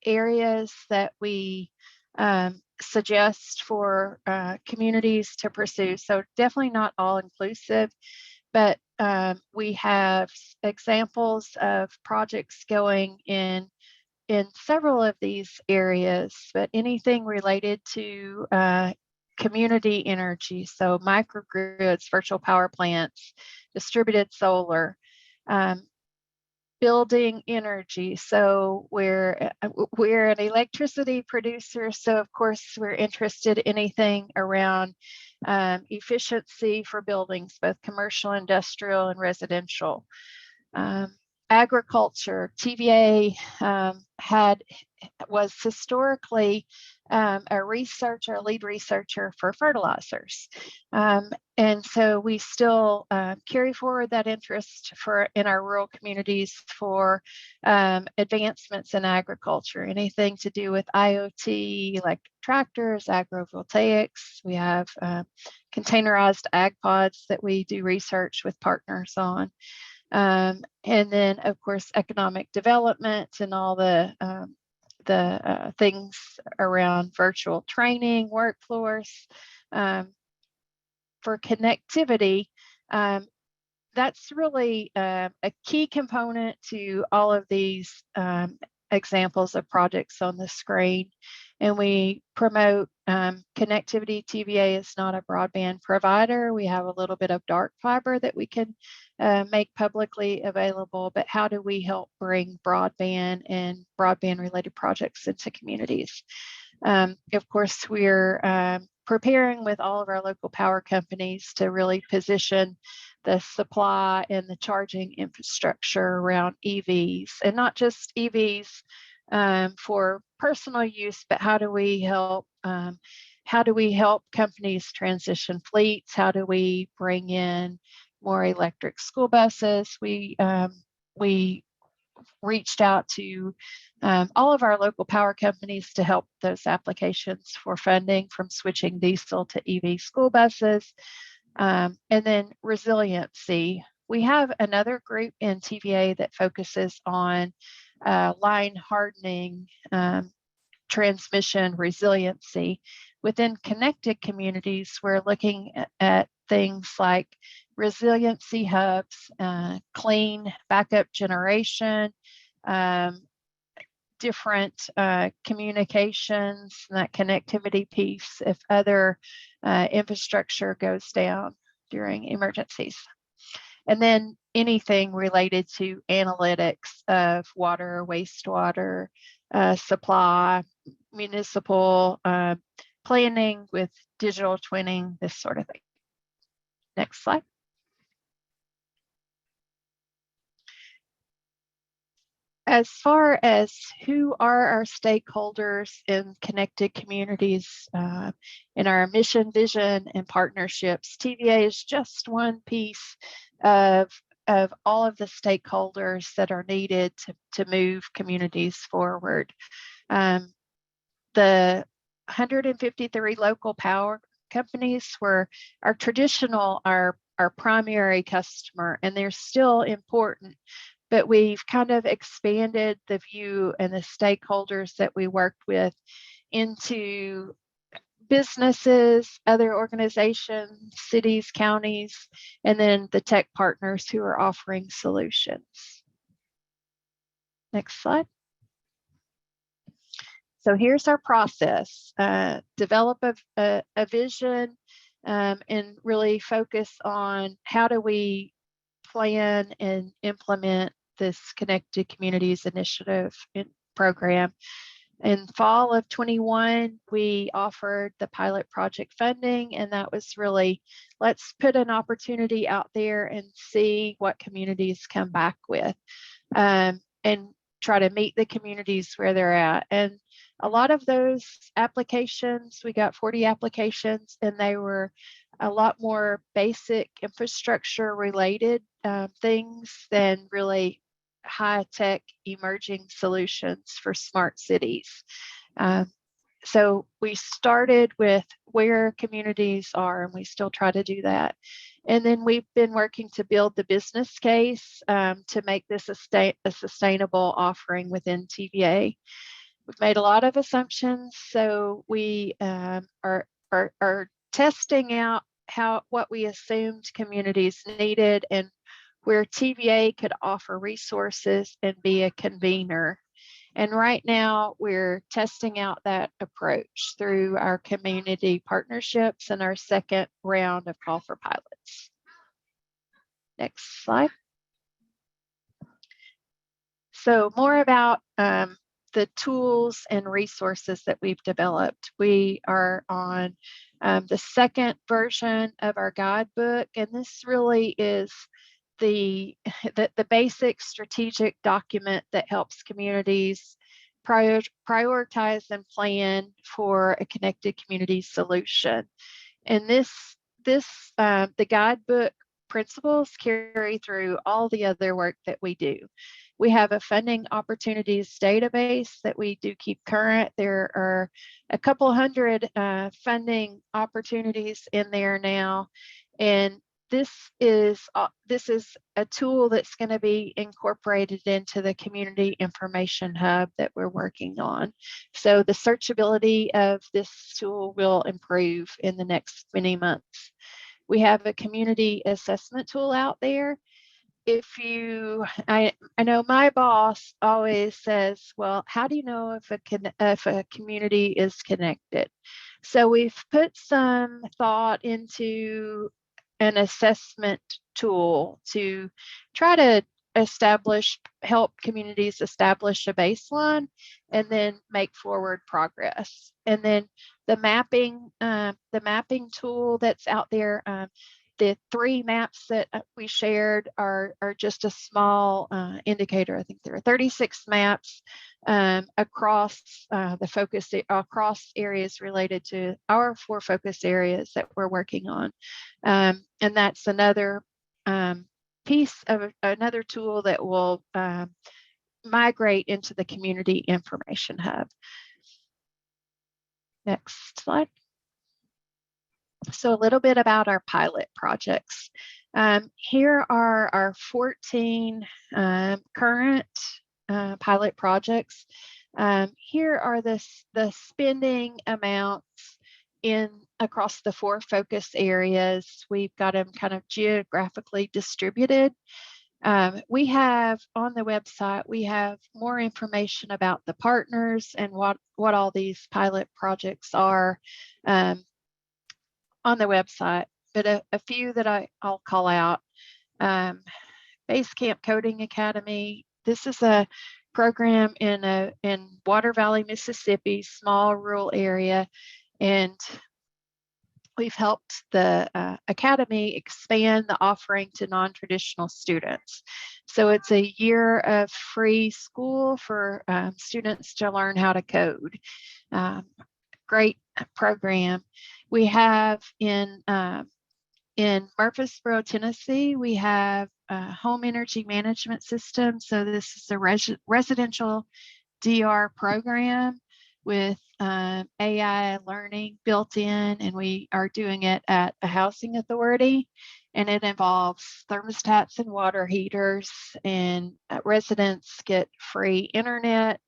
areas that we suggest for communities to pursue. So definitely not all inclusive, but we have examples of projects going in several of these areas, but anything related to community energy, so microgrids, virtual power plants, distributed solar, building energy. So we're an electricity producer, so of course we're interested in anything around efficiency for buildings, both commercial, industrial, and residential. Agriculture, TVA was historically a lead researcher for fertilizers. And so we still carry forward that interest in our rural communities for advancements in agriculture, anything to do with IoT, like tractors, agrovoltaics. We have containerized ag pods that we do research with partners on. And then, of course, economic development and all the things around virtual training, workforce. For connectivity, that's really a key component to all of these examples of projects on the screen. And we promote connectivity. TVA is not a broadband provider. We have a little bit of dark fiber that we can make publicly available, but how do we help bring broadband and broadband related projects into communities? Of course, we're preparing with all of our local power companies to really position the supply and the charging infrastructure around EVs, and not just EVs for personal use, but how do we help companies transition fleets? How do we bring in more electric school buses? We reached out to all of our local power companies to help those applications for funding from switching diesel to EV school buses. And then resiliency. We have another group in TVA that focuses on line hardening transmission resiliency. Within connected communities, we're looking at things like resiliency hubs, clean backup generation, different communications, and that connectivity piece if other infrastructure goes down during emergencies. And then anything related to analytics of water, wastewater, supply, municipal planning with digital twinning, this sort of thing. Next slide. As far as who are our stakeholders in connected communities in our mission, vision, and partnerships, TVA is just one piece of all of the stakeholders that are needed to move communities forward. The 153 local power companies were our traditional, our primary customer, and they're still important. But we've kind of expanded the view and the stakeholders that we worked with into businesses, other organizations, cities, counties, and then the tech partners who are offering solutions. Next slide. So here's our process. Develop a vision and really focus on how do we plan and implement this Connected Communities Initiative program. In fall of 21, we offered the pilot project funding, and that was really, let's put an opportunity out there and see what communities come back with, and try to meet the communities where they're at. And a lot of those applications, we got 40 applications, and they were a lot more basic infrastructure related things than really high-tech emerging solutions for smart cities. So we started with where communities are, and we still try to do that. And then we've been working to build the business case to make this a sustainable offering within TVA. We've made a lot of assumptions, so we are testing out what we assumed communities needed and where TVA could offer resources and be a convener. And right now we're testing out that approach through our community partnerships and our second round of call for pilots. Next slide. So more about the tools and resources that we've developed. We are on the second version of our guidebook, and this really is the basic strategic document that helps communities prioritize and plan for a connected community solution. And the guidebook principles carry through all the other work that we do. We have a funding opportunities database that we do keep current. There are a couple hundred funding opportunities in there now, and this is a tool that's going to be incorporated into the community information hub that we're working on. So the searchability of this tool will improve in the next many months. We have a community assessment tool out there. I know my boss always says, well, how do you know if a community is connected? So we've put some thought into an assessment tool to try to help communities establish a baseline and then make forward progress. And then the mapping tool that's out there, the 3 maps that we shared are just a small indicator. I think there are 36 maps across across areas related to our 4 focus areas that we're working on. And that's another piece of another tool that will migrate into the community information hub. Next slide. So a little bit about our pilot projects. Here are our 14 current pilot projects. Here are the spending amounts across the 4 focus areas. We've got them kind of geographically distributed. We have on the website, we have more information about the partners and what all these pilot projects are on the website, but a few that I'll call out. Base Camp Coding Academy. This is a program in Water Valley, Mississippi, small rural area, and we've helped the Academy expand the offering to non-traditional students. So it's a year of free school for students to learn how to code. Great program. We have in Murfreesboro, Tennessee, we have a home energy management system. So this is a residential DR program with AI learning built in, and we are doing it at a housing authority, and it involves thermostats and water heaters, and residents get free internet.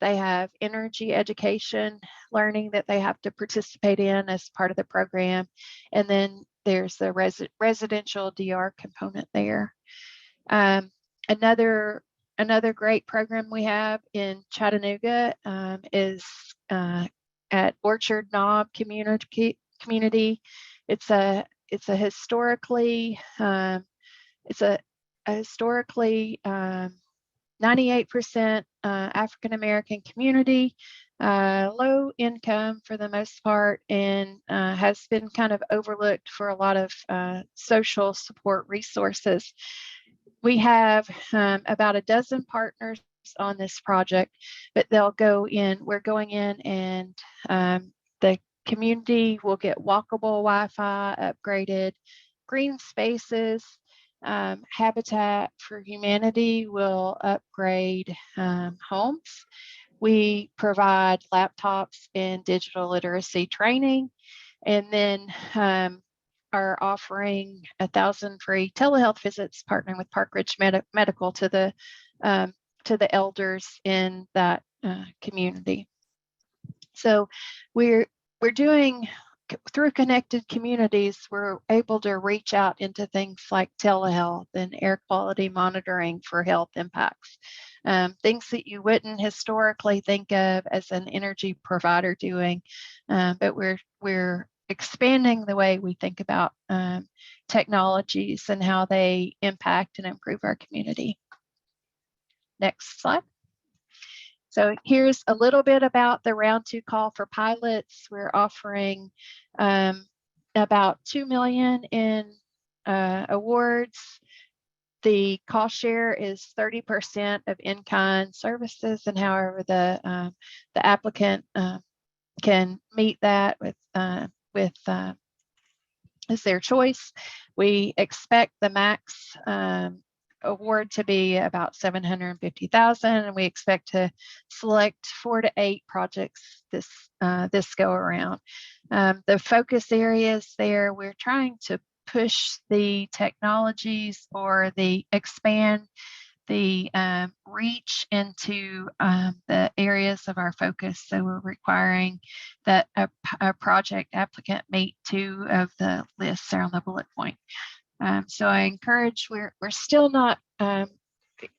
They have energy education learning that they have to participate in as part of the program, and then there's the residential DR component there. Another great program we have in Chattanooga is at Orchard Knob Community. It's a historically 98% African American community, low income for the most part, and has been kind of overlooked for a lot of social support resources. We have about a dozen partners on this project, but we're going in and the community will get walkable Wi-Fi upgraded, green spaces, Habitat for Humanity will upgrade homes. We provide laptops and digital literacy training, and then are offering 1,000 free telehealth visits, partnering with Park Ridge Medical to the elders in that community. So we're doing, through connected communities, we're able to reach out into things like telehealth and air quality monitoring for health impacts, things that you wouldn't historically think of as an energy provider doing, but we're expanding the way we think about technologies and how they impact and improve our community. Next slide. So here's a little bit about the round 2 call for pilots. We're offering about $2 million in awards. The cost share is 30% of in-kind services, and however the applicant can meet that with is their choice. We expect the max award to be about $750,000, and we expect to select 4 to 8 projects this go around. The focus areas there, we're trying to push the technologies or expand the reach into the areas of our focus. So we're requiring that a project applicant meet 2 of the lists on the bullet point. So I encourage, we're still not,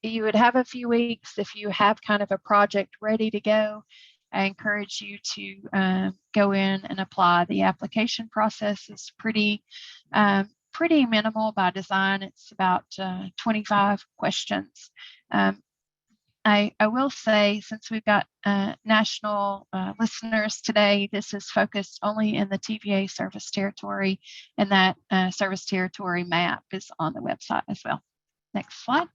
you would have a few weeks if you have kind of a project ready to go. I encourage you to go in and apply. The application process is pretty minimal by design. It's about 25 questions. I will say, since we've got national listeners today, this is focused only in the TVA service territory, and that service territory map is on the website as well. Next slide.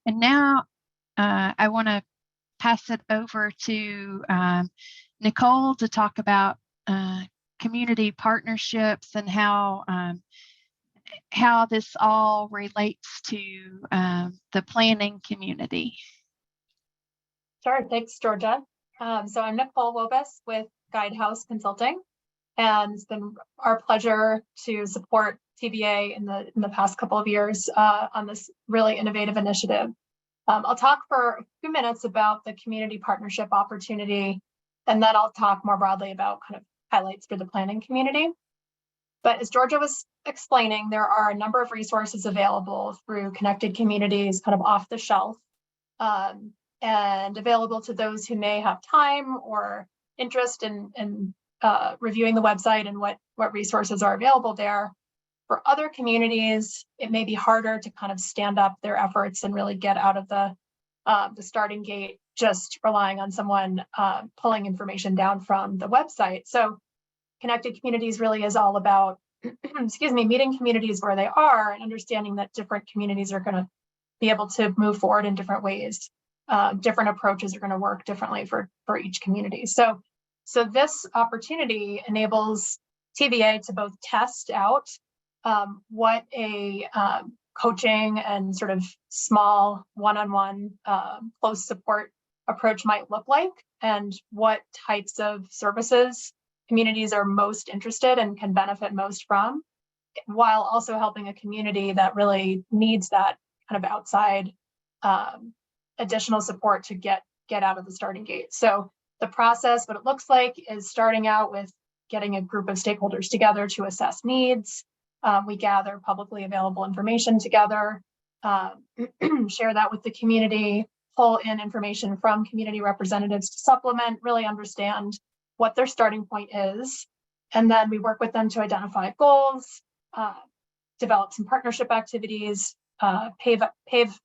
And now I want to pass it over to Nicole to talk about community partnerships and how this all relates to the planning community. Sure, thanks, Georgia. So I'm Nicole Wobus with Guidehouse Consulting, and it's been our pleasure to support TVA in the past couple of years on this really innovative initiative. I'll talk for a few minutes about the community partnership opportunity, and then I'll talk more broadly about kind of highlights for the planning community. But as Georgia was explaining, there are a number of resources available through Connected Communities, kind of off the shelf, and available to those who may have time or interest in reviewing the website and what resources are available there. For other communities, it may be harder to kind of stand up their efforts and really get out of the starting gate, just relying on someone pulling information down from the website. So Connected Communities really is all about, excuse me, meeting communities where they are and understanding that different communities are going to be able to move forward in different ways. Different approaches are going to work differently for each community. So this opportunity enables TVA to both test out what a coaching and sort of small one-on-one close support approach might look like, and what types of services communities are most interested and can benefit most from, while also helping a community that really needs that kind of outside additional support to get out of the starting gate. So the process, what it looks like, is starting out with getting a group of stakeholders together to assess needs. We gather publicly available information together, share that with the community, pull in information from community representatives to supplement, really understand what their starting point is. And then we work with them to identify goals, develop some partnership activities, pave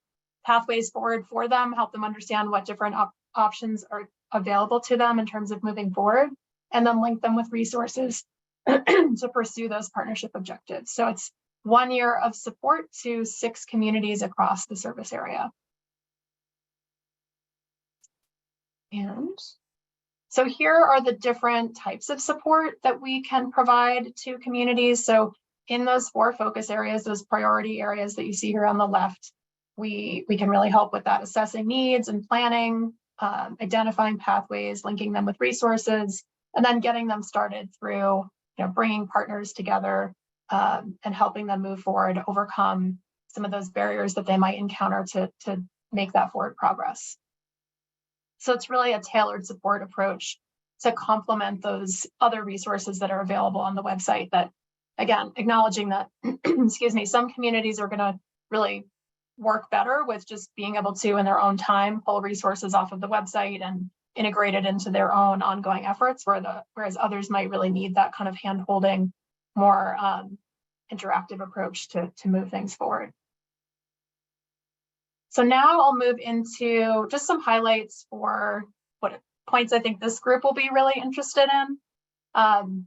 pathways forward for them, help them understand what different options are available to them in terms of moving forward, and then link them with resources to pursue those partnership objectives. So it's 1 year of support to 6 communities across the service area. And so here are the different types of support that we can provide to communities. So in those 4 focus areas, those priority areas that you see here on the left, we can really help with that, assessing needs and planning, identifying pathways, linking them with resources, and then getting them started through bringing partners together and helping them move forward, overcome some of those barriers that they might encounter to make that forward progress. So it's really a tailored support approach to complement those other resources that are available on the website that, again, acknowledging that, excuse me, some communities are going to really work better with just being able to, in their own time, pull resources off of the website and integrate it into their own ongoing efforts, whereas others might really need that kind of hand-holding, more interactive approach to move things forward. So now I'll move into just some highlights for what points I think this group will be really interested in.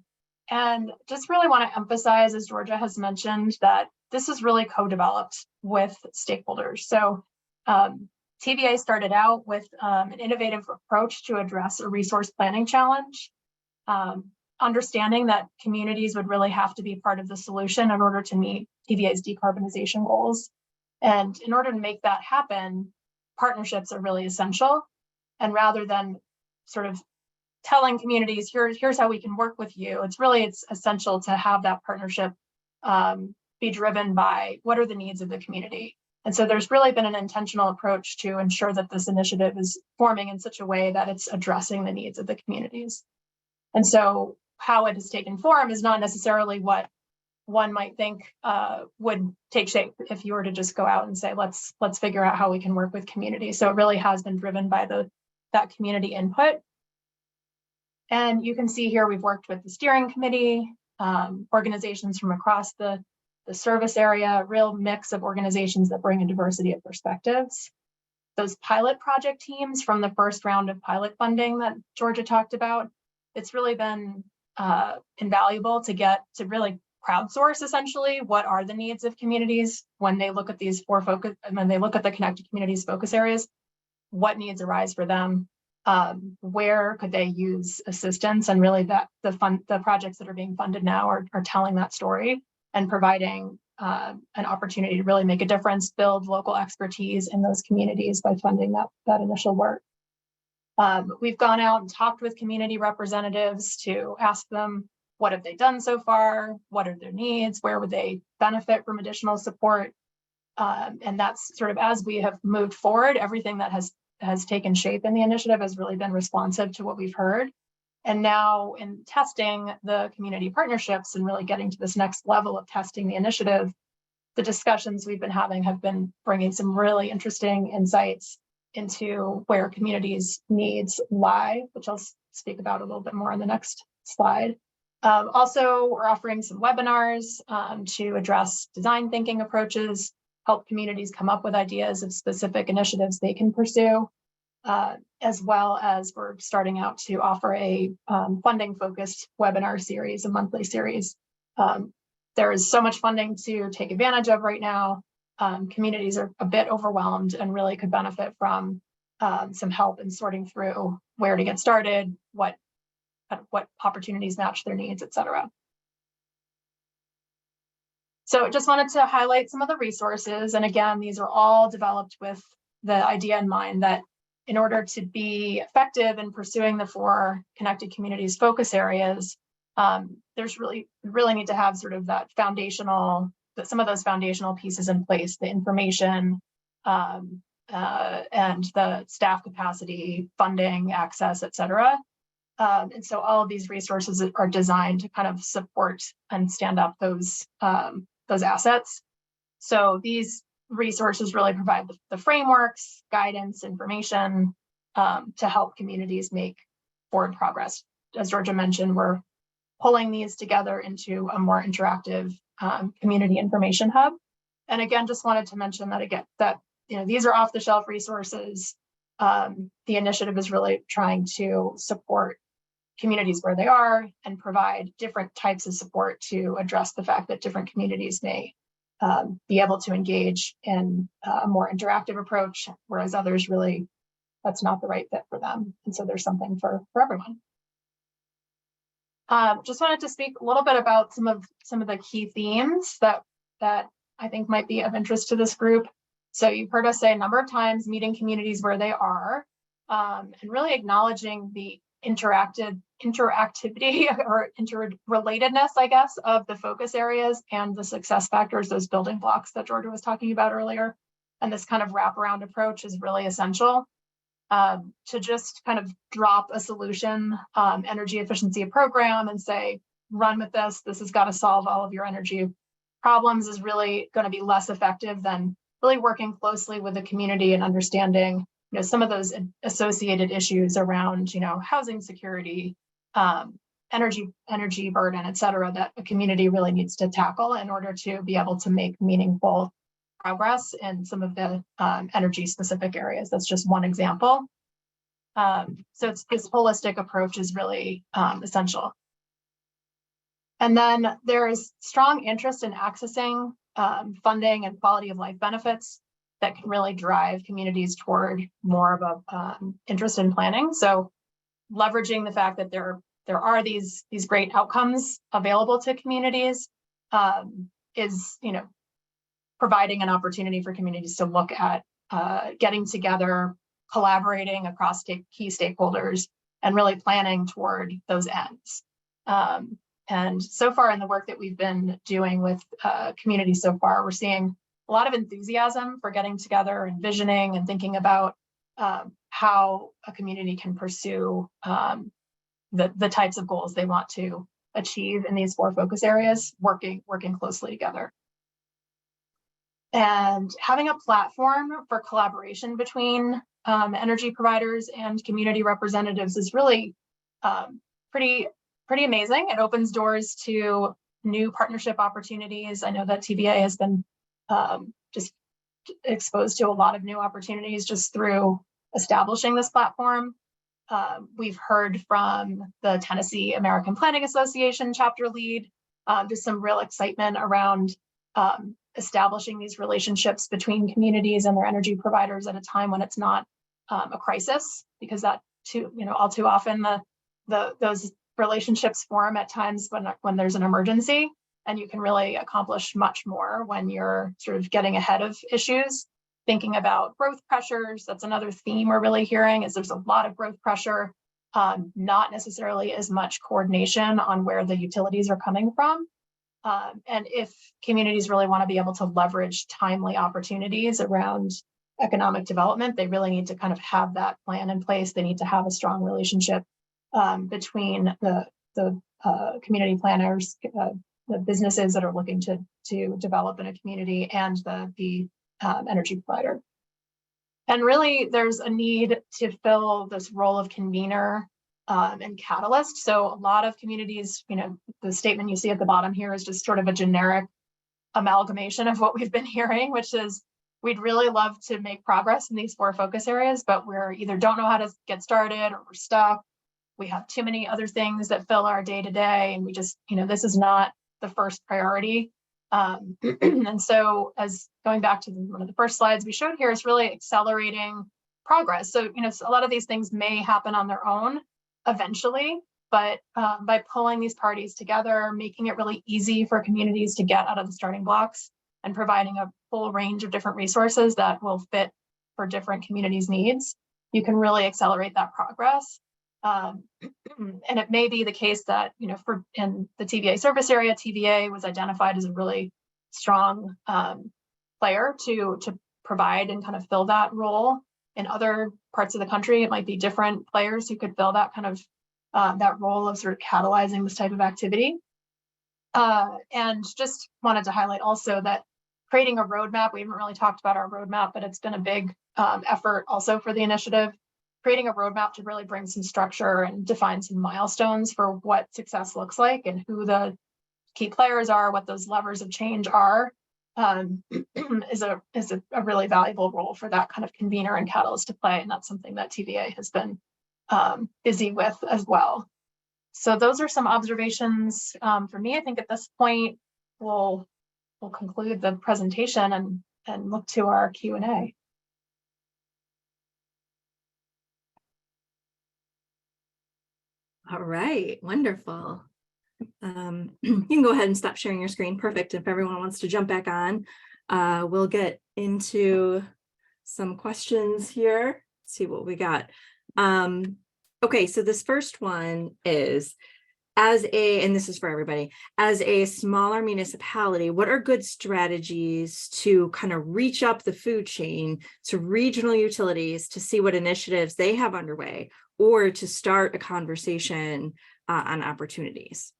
And just really want to emphasize, as Georgia has mentioned, that this is really co-developed with stakeholders. So TVA started out with an innovative approach to address a resource planning challenge, understanding that communities would really have to be part of the solution in order to meet TVA's decarbonization goals. And in order to make that happen, partnerships are really essential. And rather than sort of telling communities, here's how we can work with you, it's essential to have that partnership be driven by what are the needs of the community. And so there's really been an intentional approach to ensure that this initiative is forming in such a way that it's addressing the needs of the communities. And so how it has taken form is not necessarily what one might think would take shape if you were to just go out and say, let's figure out how we can work with communities. So it really has been driven by that community input. And you can see here we've worked with the steering committee, organizations from across the service area, a real mix of organizations that bring a diversity of perspectives. Those pilot project teams from the first round of pilot funding that Georgia talked about, it's really been invaluable to really crowdsource essentially what are the needs of communities when they look at these 4 focus, when they look at the Connected Communities focus areas, what needs arise for them, where could they use assistance, and really that the projects that are being funded now are telling that story and providing an opportunity to really make a difference, build local expertise in those communities by funding that initial work. We've gone out and talked with community representatives to ask them what have they done so far? What are their needs? Where would they benefit from additional support? And that's sort of, as we have moved forward, everything that has taken shape in the initiative has really been responsive to what we've heard. And now in testing the community partnerships and really getting to this next level of testing the initiative, the discussions we've been having have been bringing some really interesting insights into where communities' needs lie, which I'll speak about a little bit more on the next slide. Also, we're offering some webinars to address design thinking approaches, help communities come up with ideas of specific initiatives they can pursue, as well as we're starting out to offer a funding-focused webinar series, a monthly series. There is so much funding to take advantage of right now. Communities are a bit overwhelmed and really could benefit from some help in sorting through where to get started, what opportunities match their needs, et cetera. So just wanted to highlight some of the resources. And again, these are all developed with the idea in mind that in order to be effective in pursuing the 4 connected communities focus areas, there's really need to have sort of that foundational, some of those foundational pieces in place, the information and the staff capacity, funding, access, et cetera. And so all of these resources are designed to kind of support and stand up those assets. So these resources really provide the frameworks, guidance, information to help communities make forward progress. As Georgia mentioned, we're pulling these together into a more interactive community information hub. And again, just wanted to mention that these are off-the-shelf resources. The initiative is really trying to support communities where they are and provide different types of support to address the fact that different communities may be able to engage in a more interactive approach, whereas others really, that's not the right fit for them. And so there's something for everyone. Just wanted to speak a little bit about some of the key themes that I think might be of interest to this group. So you've heard us say a number of times, meeting communities where they are, and really acknowledging the interactivity or interrelatedness, I guess, of the focus areas and the success factors, those building blocks that Georgia was talking about earlier. And this kind of wraparound approach is really essential. To just kind of drop a solution, energy efficiency program and say, run with this has got to solve all of your energy problems is really going to be less effective than really working closely with the community and understanding some of those associated issues around, housing security, energy burden, et cetera, that a community really needs to tackle in order to be able to make meaningful progress in some of the energy specific areas. That's just one example. So this holistic approach is really essential. And then there is strong interest in accessing funding and quality of life benefits that can really drive communities toward more of a interest in planning. So leveraging the fact that there are these great outcomes available to communities is providing an opportunity for communities to look at getting together, collaborating across key stakeholders, and really planning toward those ends. And so far in the work that we've been doing with communities so far, we're seeing a lot of enthusiasm for getting together and visioning and thinking about how a community can pursue the types of goals they want to achieve in these 4 focus areas, working closely together. And having a platform for collaboration between energy providers and community representatives is really pretty amazing. It opens doors to new partnership opportunities. I know that TVA has been just exposed to a lot of new opportunities just through establishing this platform. We've heard from the Tennessee American Planning Association chapter lead, just some real excitement around establishing these relationships between communities and their energy providers at a time when it's not a crisis, because that all too often those relationships form at times when there's an emergency, and you can really accomplish much more when you're sort of getting ahead of issues. Thinking about growth pressures, that's another theme we're really hearing, is there's a lot of growth pressure not necessarily as much coordination on where the utilities are coming from. And if communities really want to be able to leverage timely opportunities around economic development, they really need to kind of have that plan in place. They need to have a strong relationship between the community planners, the businesses that are looking to develop in a community, and the energy provider. And really, there's a need to fill this role of convener and catalyst. So a lot of communities, the statement you see at the bottom here is just sort of a generic amalgamation of what we've been hearing, which is we'd really love to make progress in these 4 focus areas, but we're either don't know how to get started, or we're stuck. We have too many other things that fill our day to day, and we just, this is not the first priority. And so, as going back to one of the first slides we showed here, is really accelerating progress. So, a lot of these things may happen on their own eventually, but by pulling these parties together, making it really easy for communities to get out of the starting blocks, and providing a full range of different resources that will fit for different communities' needs, you can really accelerate that progress. And it may be the case that, in the TVA service area, TVA was identified as a really strong player to provide and kind of fill that role. In other parts of the country, it might be different players who could fill that kind of that role of sort of catalyzing this type of activity. And just wanted to highlight also that creating a roadmap, we haven't really talked about our roadmap, but it's been a big effort also for the initiative. Creating a roadmap to really bring some structure and define some milestones for what success looks like, and who the key players are, what those levers of change are, is a really valuable role for that kind of convener and catalyst to play. And that's something that TVA has been busy with as well. So those are some observations for me. I think at this point, we'll conclude the presentation and look to our Q&A. All right, wonderful. You can go ahead and stop sharing your screen. Perfect. If everyone wants to jump back on, we'll get into some questions here. Let's see what we got. Okay, so this first one is, and this is for everybody, as a smaller municipality, what are good strategies to kind of reach up the food chain to regional utilities to see what initiatives they have underway, or to start a conversation on opportunities?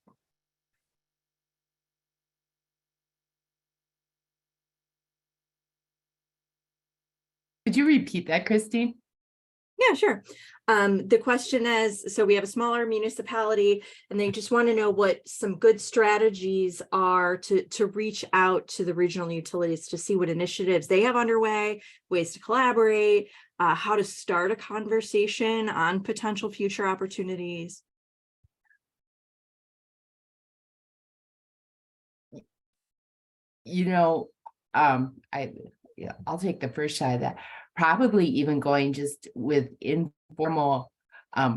Could you repeat that, Christine? Yeah, sure. The question is, so we have a smaller municipality and they just want to know what some good strategies are to reach out to the regional utilities to see what initiatives they have underway, ways to collaborate, how to start a conversation on potential future opportunities. I'll take the first shot at that. Probably even going just with informal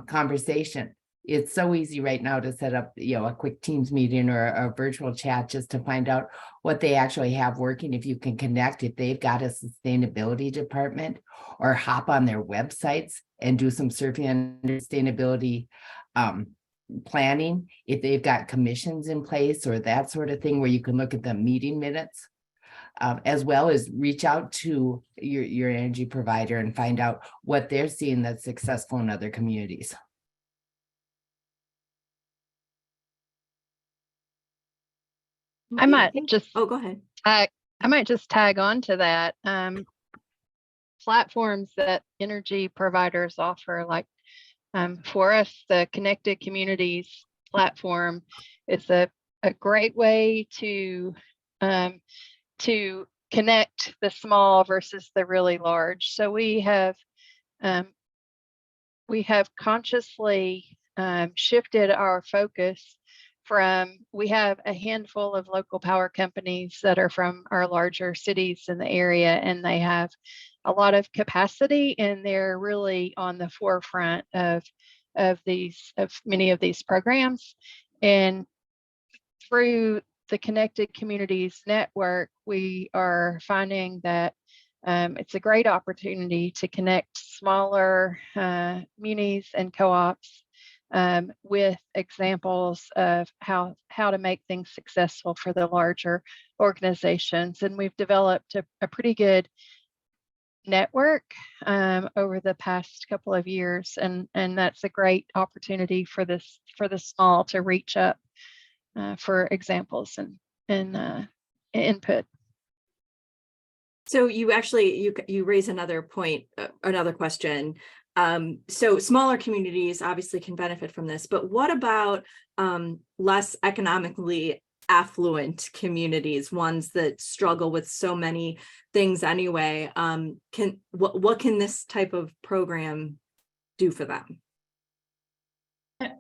conversation. It's so easy right now to set up, a quick Teams meeting or a virtual chat just to find out what they actually have working. If you can connect, if they've got a sustainability department, or hop on their websites and do some surfing on sustainability planning. If they've got commissions in place or that sort of thing, where you can look at the meeting minutes. As well as reach out to your energy provider and find out what they're seeing that's successful in other communities. I might just go ahead. I might just tag on to that. Platforms that energy providers offer, like for us, the Connected Communities platform, it's a great way to connect the small versus the really large. So we have consciously shifted our focus from, we have a handful of local power companies that are from our larger cities in the area, and they have a lot of capacity, and they're really on the forefront of many of these programs. And through the Connected Communities Network, we are finding that it's a great opportunity to connect smaller munis and co-ops with examples of how to make things successful for the larger organizations. And we've developed a pretty good network over the past couple of years, and that's a great opportunity for the small to reach up for examples and input. So you actually you raise another point, another question. So smaller communities obviously can benefit from this, but what about less economically affluent communities, ones that struggle with so many things anyway? What can this type of program do for them?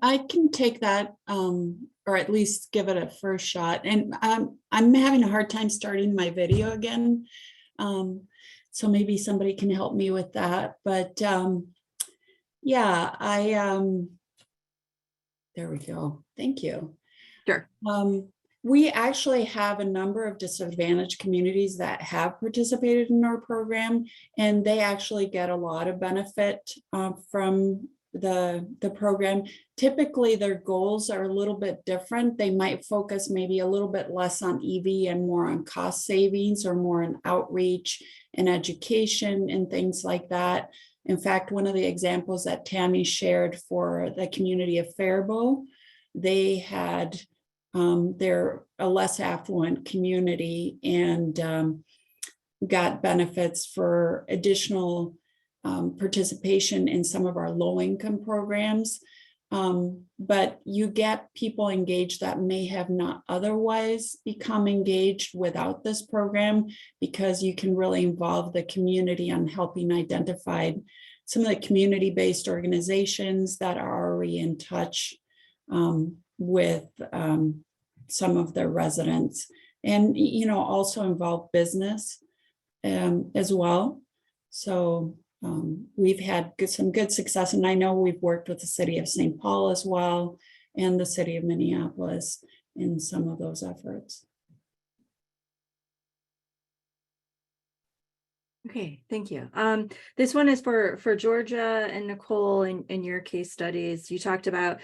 I can take that, or at least give it a first shot. And I'm having a hard time starting my video again. So maybe somebody can help me with that. But yeah, there we go. Thank you. Sure. We actually have a number of disadvantaged communities that have participated in our program, and they actually get a lot of benefit from the program. Typically, their goals are a little bit different. They might focus maybe a little bit less on EV and more on cost savings, or more on outreach and education and things like that. In fact, one of the examples that Tami shared for the community of Faribault, they had they're a less affluent community, and got benefits for additional participation in some of our low-income programs. But you get people engaged that may have not otherwise become engaged without this program, because you can really involve the community on helping identify some of the community-based organizations that are already in touch with some of their residents, and also involve business as well. So we've had some good success, and I know we've worked with the city of St. Paul as well, and the city of Minneapolis in some of those efforts. Okay, thank you. This one is for Georgia and Nicole. In your case studies, you talked about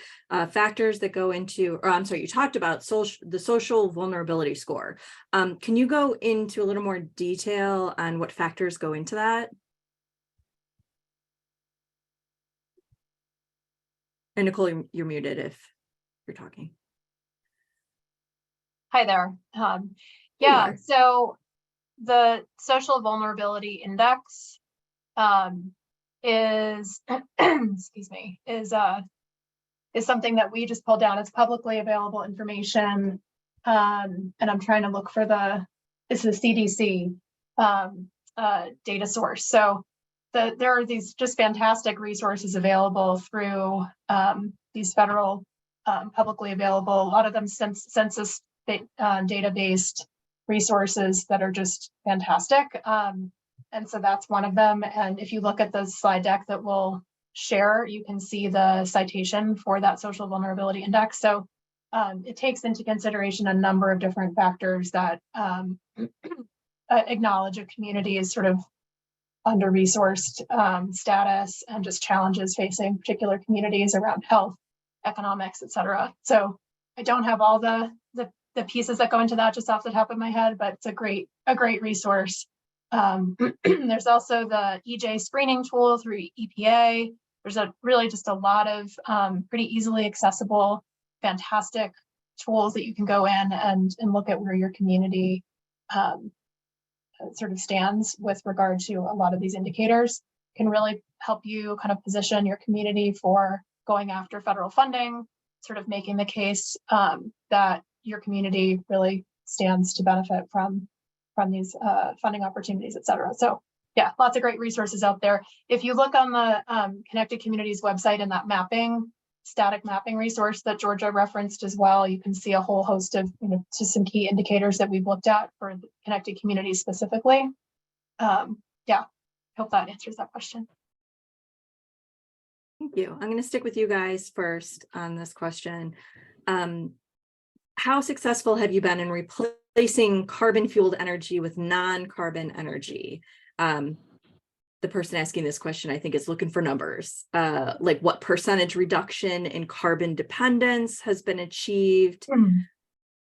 factors that go into, or I'm sorry, you talked about the social vulnerability score. Can you go into a little more detail on what factors go into that? And Nicole, you're muted if you're talking. Hi there. Yeah, so the social vulnerability index is excuse me, is something that we just pulled down. It's publicly available information, and I'm trying to look for it's the CDC data source. So there are these just fantastic resources available through these federal publicly available, a lot of them census data-based resources that are just fantastic. And so that's one of them. And if you look at the slide deck that we'll share, you can see the citation for that social vulnerability index. So it takes into consideration a number of different factors that acknowledge a community is sort of under-resourced status, and just challenges facing particular communities around health, economics, et cetera. So I don't have all the pieces that go into that just off the top of my head, but it's a great resource. There's also the EJ screening tool through EPA. There's really just a lot of pretty easily accessible, fantastic tools that you can go in and look at where your community sort of stands with regard to a lot of these indicators. Can really help you kind of position your community for going after federal funding, sort of making the case that your community really stands to benefit from these funding opportunities, et cetera. So yeah, lots of great resources out there. If you look on the Connected Communities website in that static mapping resource that Georgia referenced as well, you can see a whole host of, just some key indicators that we've looked at for connected communities specifically. Yeah, hope that answers that question. Thank you. I'm going to stick with you guys first on this question. How successful have you been in replacing carbon fueled energy with non-carbon energy? the person asking this question, I think, is looking for numbers, like what percentage reduction in carbon dependence has been achieved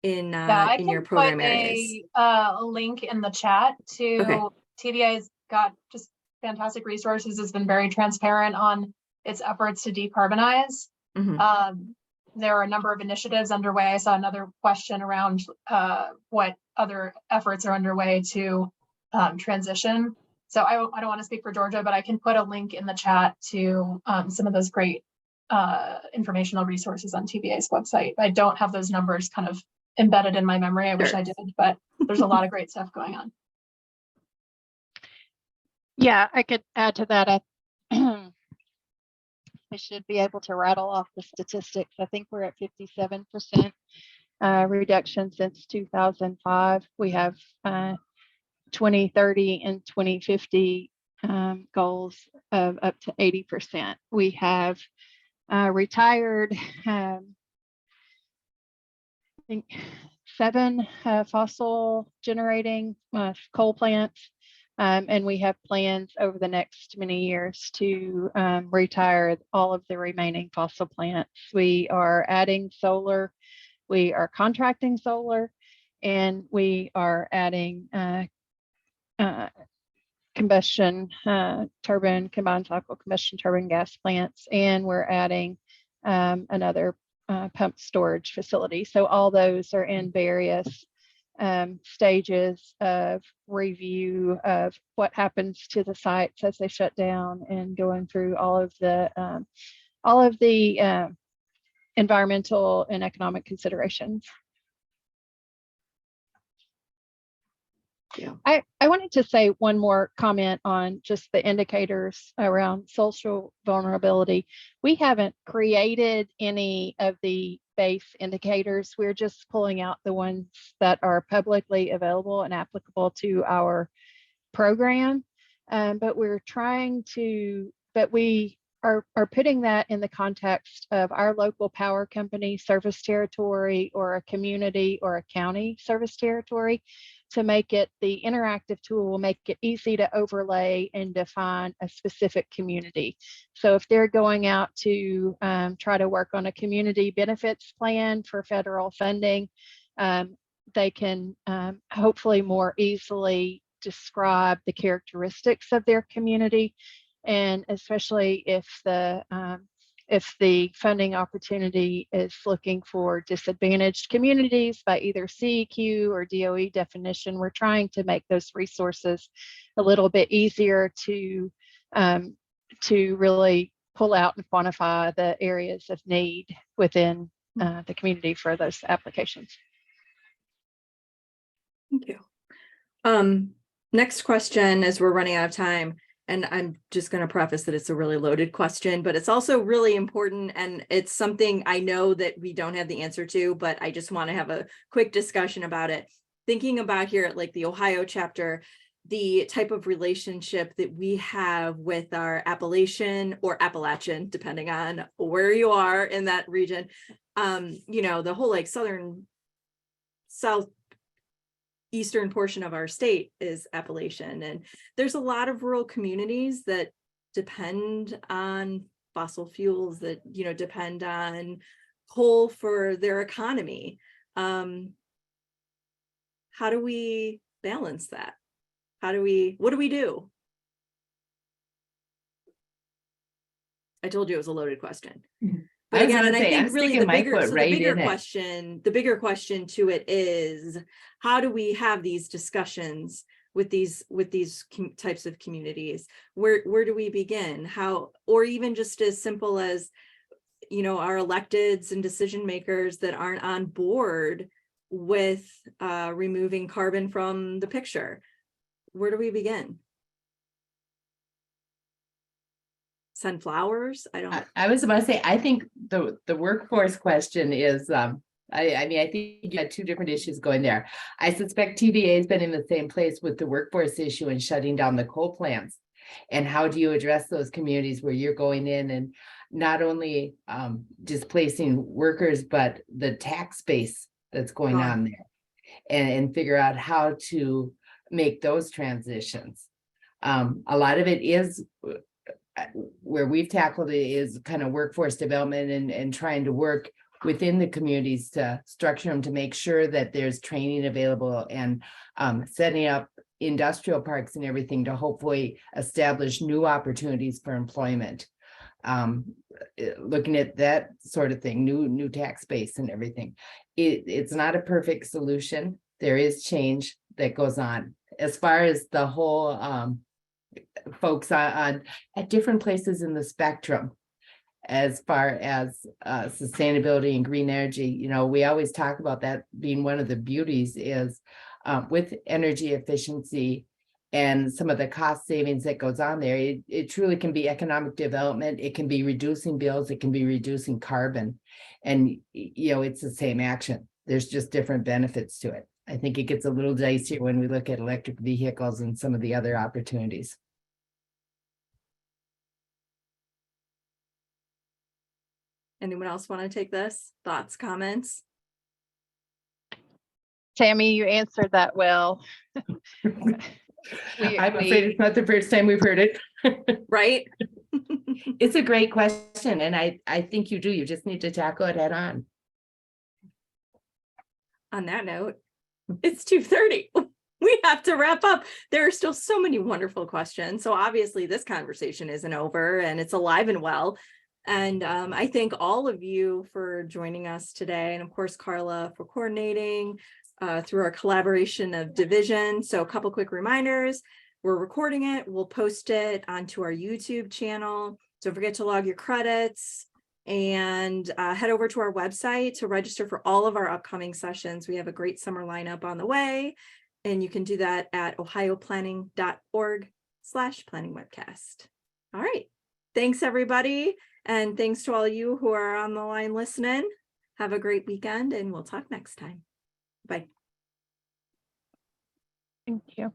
in your program areas. A link in the chat to Okay. TVA's got just fantastic resources, has been very transparent on its efforts to decarbonize. There are a number of initiatives underway. I saw another question around what other efforts are underway to transition. So I don't want to speak for Georgia, but I can put a link in the chat to some of those great informational resources on TVA's website. I don't have those numbers kind of embedded in my memory. I wish I did, but there's a lot of great stuff going on. Yeah, I could add to that. I should be able to rattle off the statistics. I think we're at 57% reduction since 2005. We have 2030 and 2050 goals of up to 80%. We have retired, I think, 7 fossil generating coal plants. And we have plans over the next many years to retire all of the remaining fossil plants. We are adding solar, we are contracting solar, and we are adding combined cycle combustion turbine gas plants, and we're adding another pump storage facility. So all those are in various stages of review of what happens to the sites as they shut down, and going through all of the environmental and economic considerations. Yeah. I wanted to say one more comment on just the indicators around social vulnerability. We haven't created any of the base indicators. We're just pulling out the ones that are publicly available and applicable to our program. But we are putting that in the context of our local power company service territory, or a community or a county service territory, to make it the interactive tool will make it easy to overlay and define a specific community. So if they're going out to try to work on a community benefits plan for federal funding, they can hopefully more easily describe the characteristics of their community, and especially if the funding opportunity is looking for disadvantaged communities by either CEQ or DOE definition, we're trying to make those resources a little bit easier to really pull out and quantify the areas of need within the community for those applications. Thank you. Next question, as we're running out of time, and I'm just going to preface that it's a really loaded question, but it's also really important, and it's something I know that we don't have the answer to, but I just want to have a quick discussion about it. Thinking about here at like the Ohio chapter, the type of relationship that we have with our Appalachian, depending on where you are in that region, the whole like southeastern portion of our state is Appalachian, and there's a lot of rural communities that depend on fossil fuels, that depend on coal for their economy. How do we balance that? What do we do? I told you it was a loaded question. But again, and I think really the bigger question to it is, how do we have these discussions with these types of communities? Where do we begin? How, or even just as simple as, our electeds and decision makers that aren't on board with removing carbon from the picture. Where do we begin? Send flowers? I was about to say, I think the workforce question is, I think you had two different issues going there. I suspect TVA has been in the same place with the workforce issue and shutting down the coal plants. And how do you address those communities where you're going in and not only displacing workers, but the tax base that's going on there, and figure out how to make those transitions. A lot of it is where we've tackled it is kind of workforce development and trying to work within the communities to structure them to make sure that there's training available and setting up industrial parks and everything to hopefully establish new opportunities for employment. Looking at that sort of thing, new tax base and everything. It's not a perfect solution. There is change that goes on. As far as the whole folks at different places in the spectrum, as far as sustainability and green energy, you know, we always talk about that being one of the beauties is with energy efficiency and some of the cost savings that goes on there, it truly can be economic development. It can be reducing bills. It can be reducing carbon. And, you know, it's the same action. There's just different benefits to it. I think it gets a little dicier when we look at electric vehicles and some of the other opportunities. Anyone else want to take this? Thoughts, comments? Tami, you answered that well. I'm afraid it's not the first time we've heard it. Right? It's a great question. And I think you do. You just need to tackle it head on. On that note, it's 2:30. We have to wrap up. There are still so many wonderful questions. So obviously this conversation isn't over and it's alive and well. And I thank all of you for joining us today. And of course, Carla for coordinating through our collaboration of division. So a couple quick reminders. We're recording it. We'll post it onto our YouTube channel. Don't forget to log your credits and head over to our website to register for all of our upcoming sessions. We have a great summer lineup on the way. And you can do that at ohioplanning.org/planningwebcast. All right. Thanks, everybody. And thanks to all of you who are on the line listening. Have a great weekend and we'll talk next time. Bye. Thank you.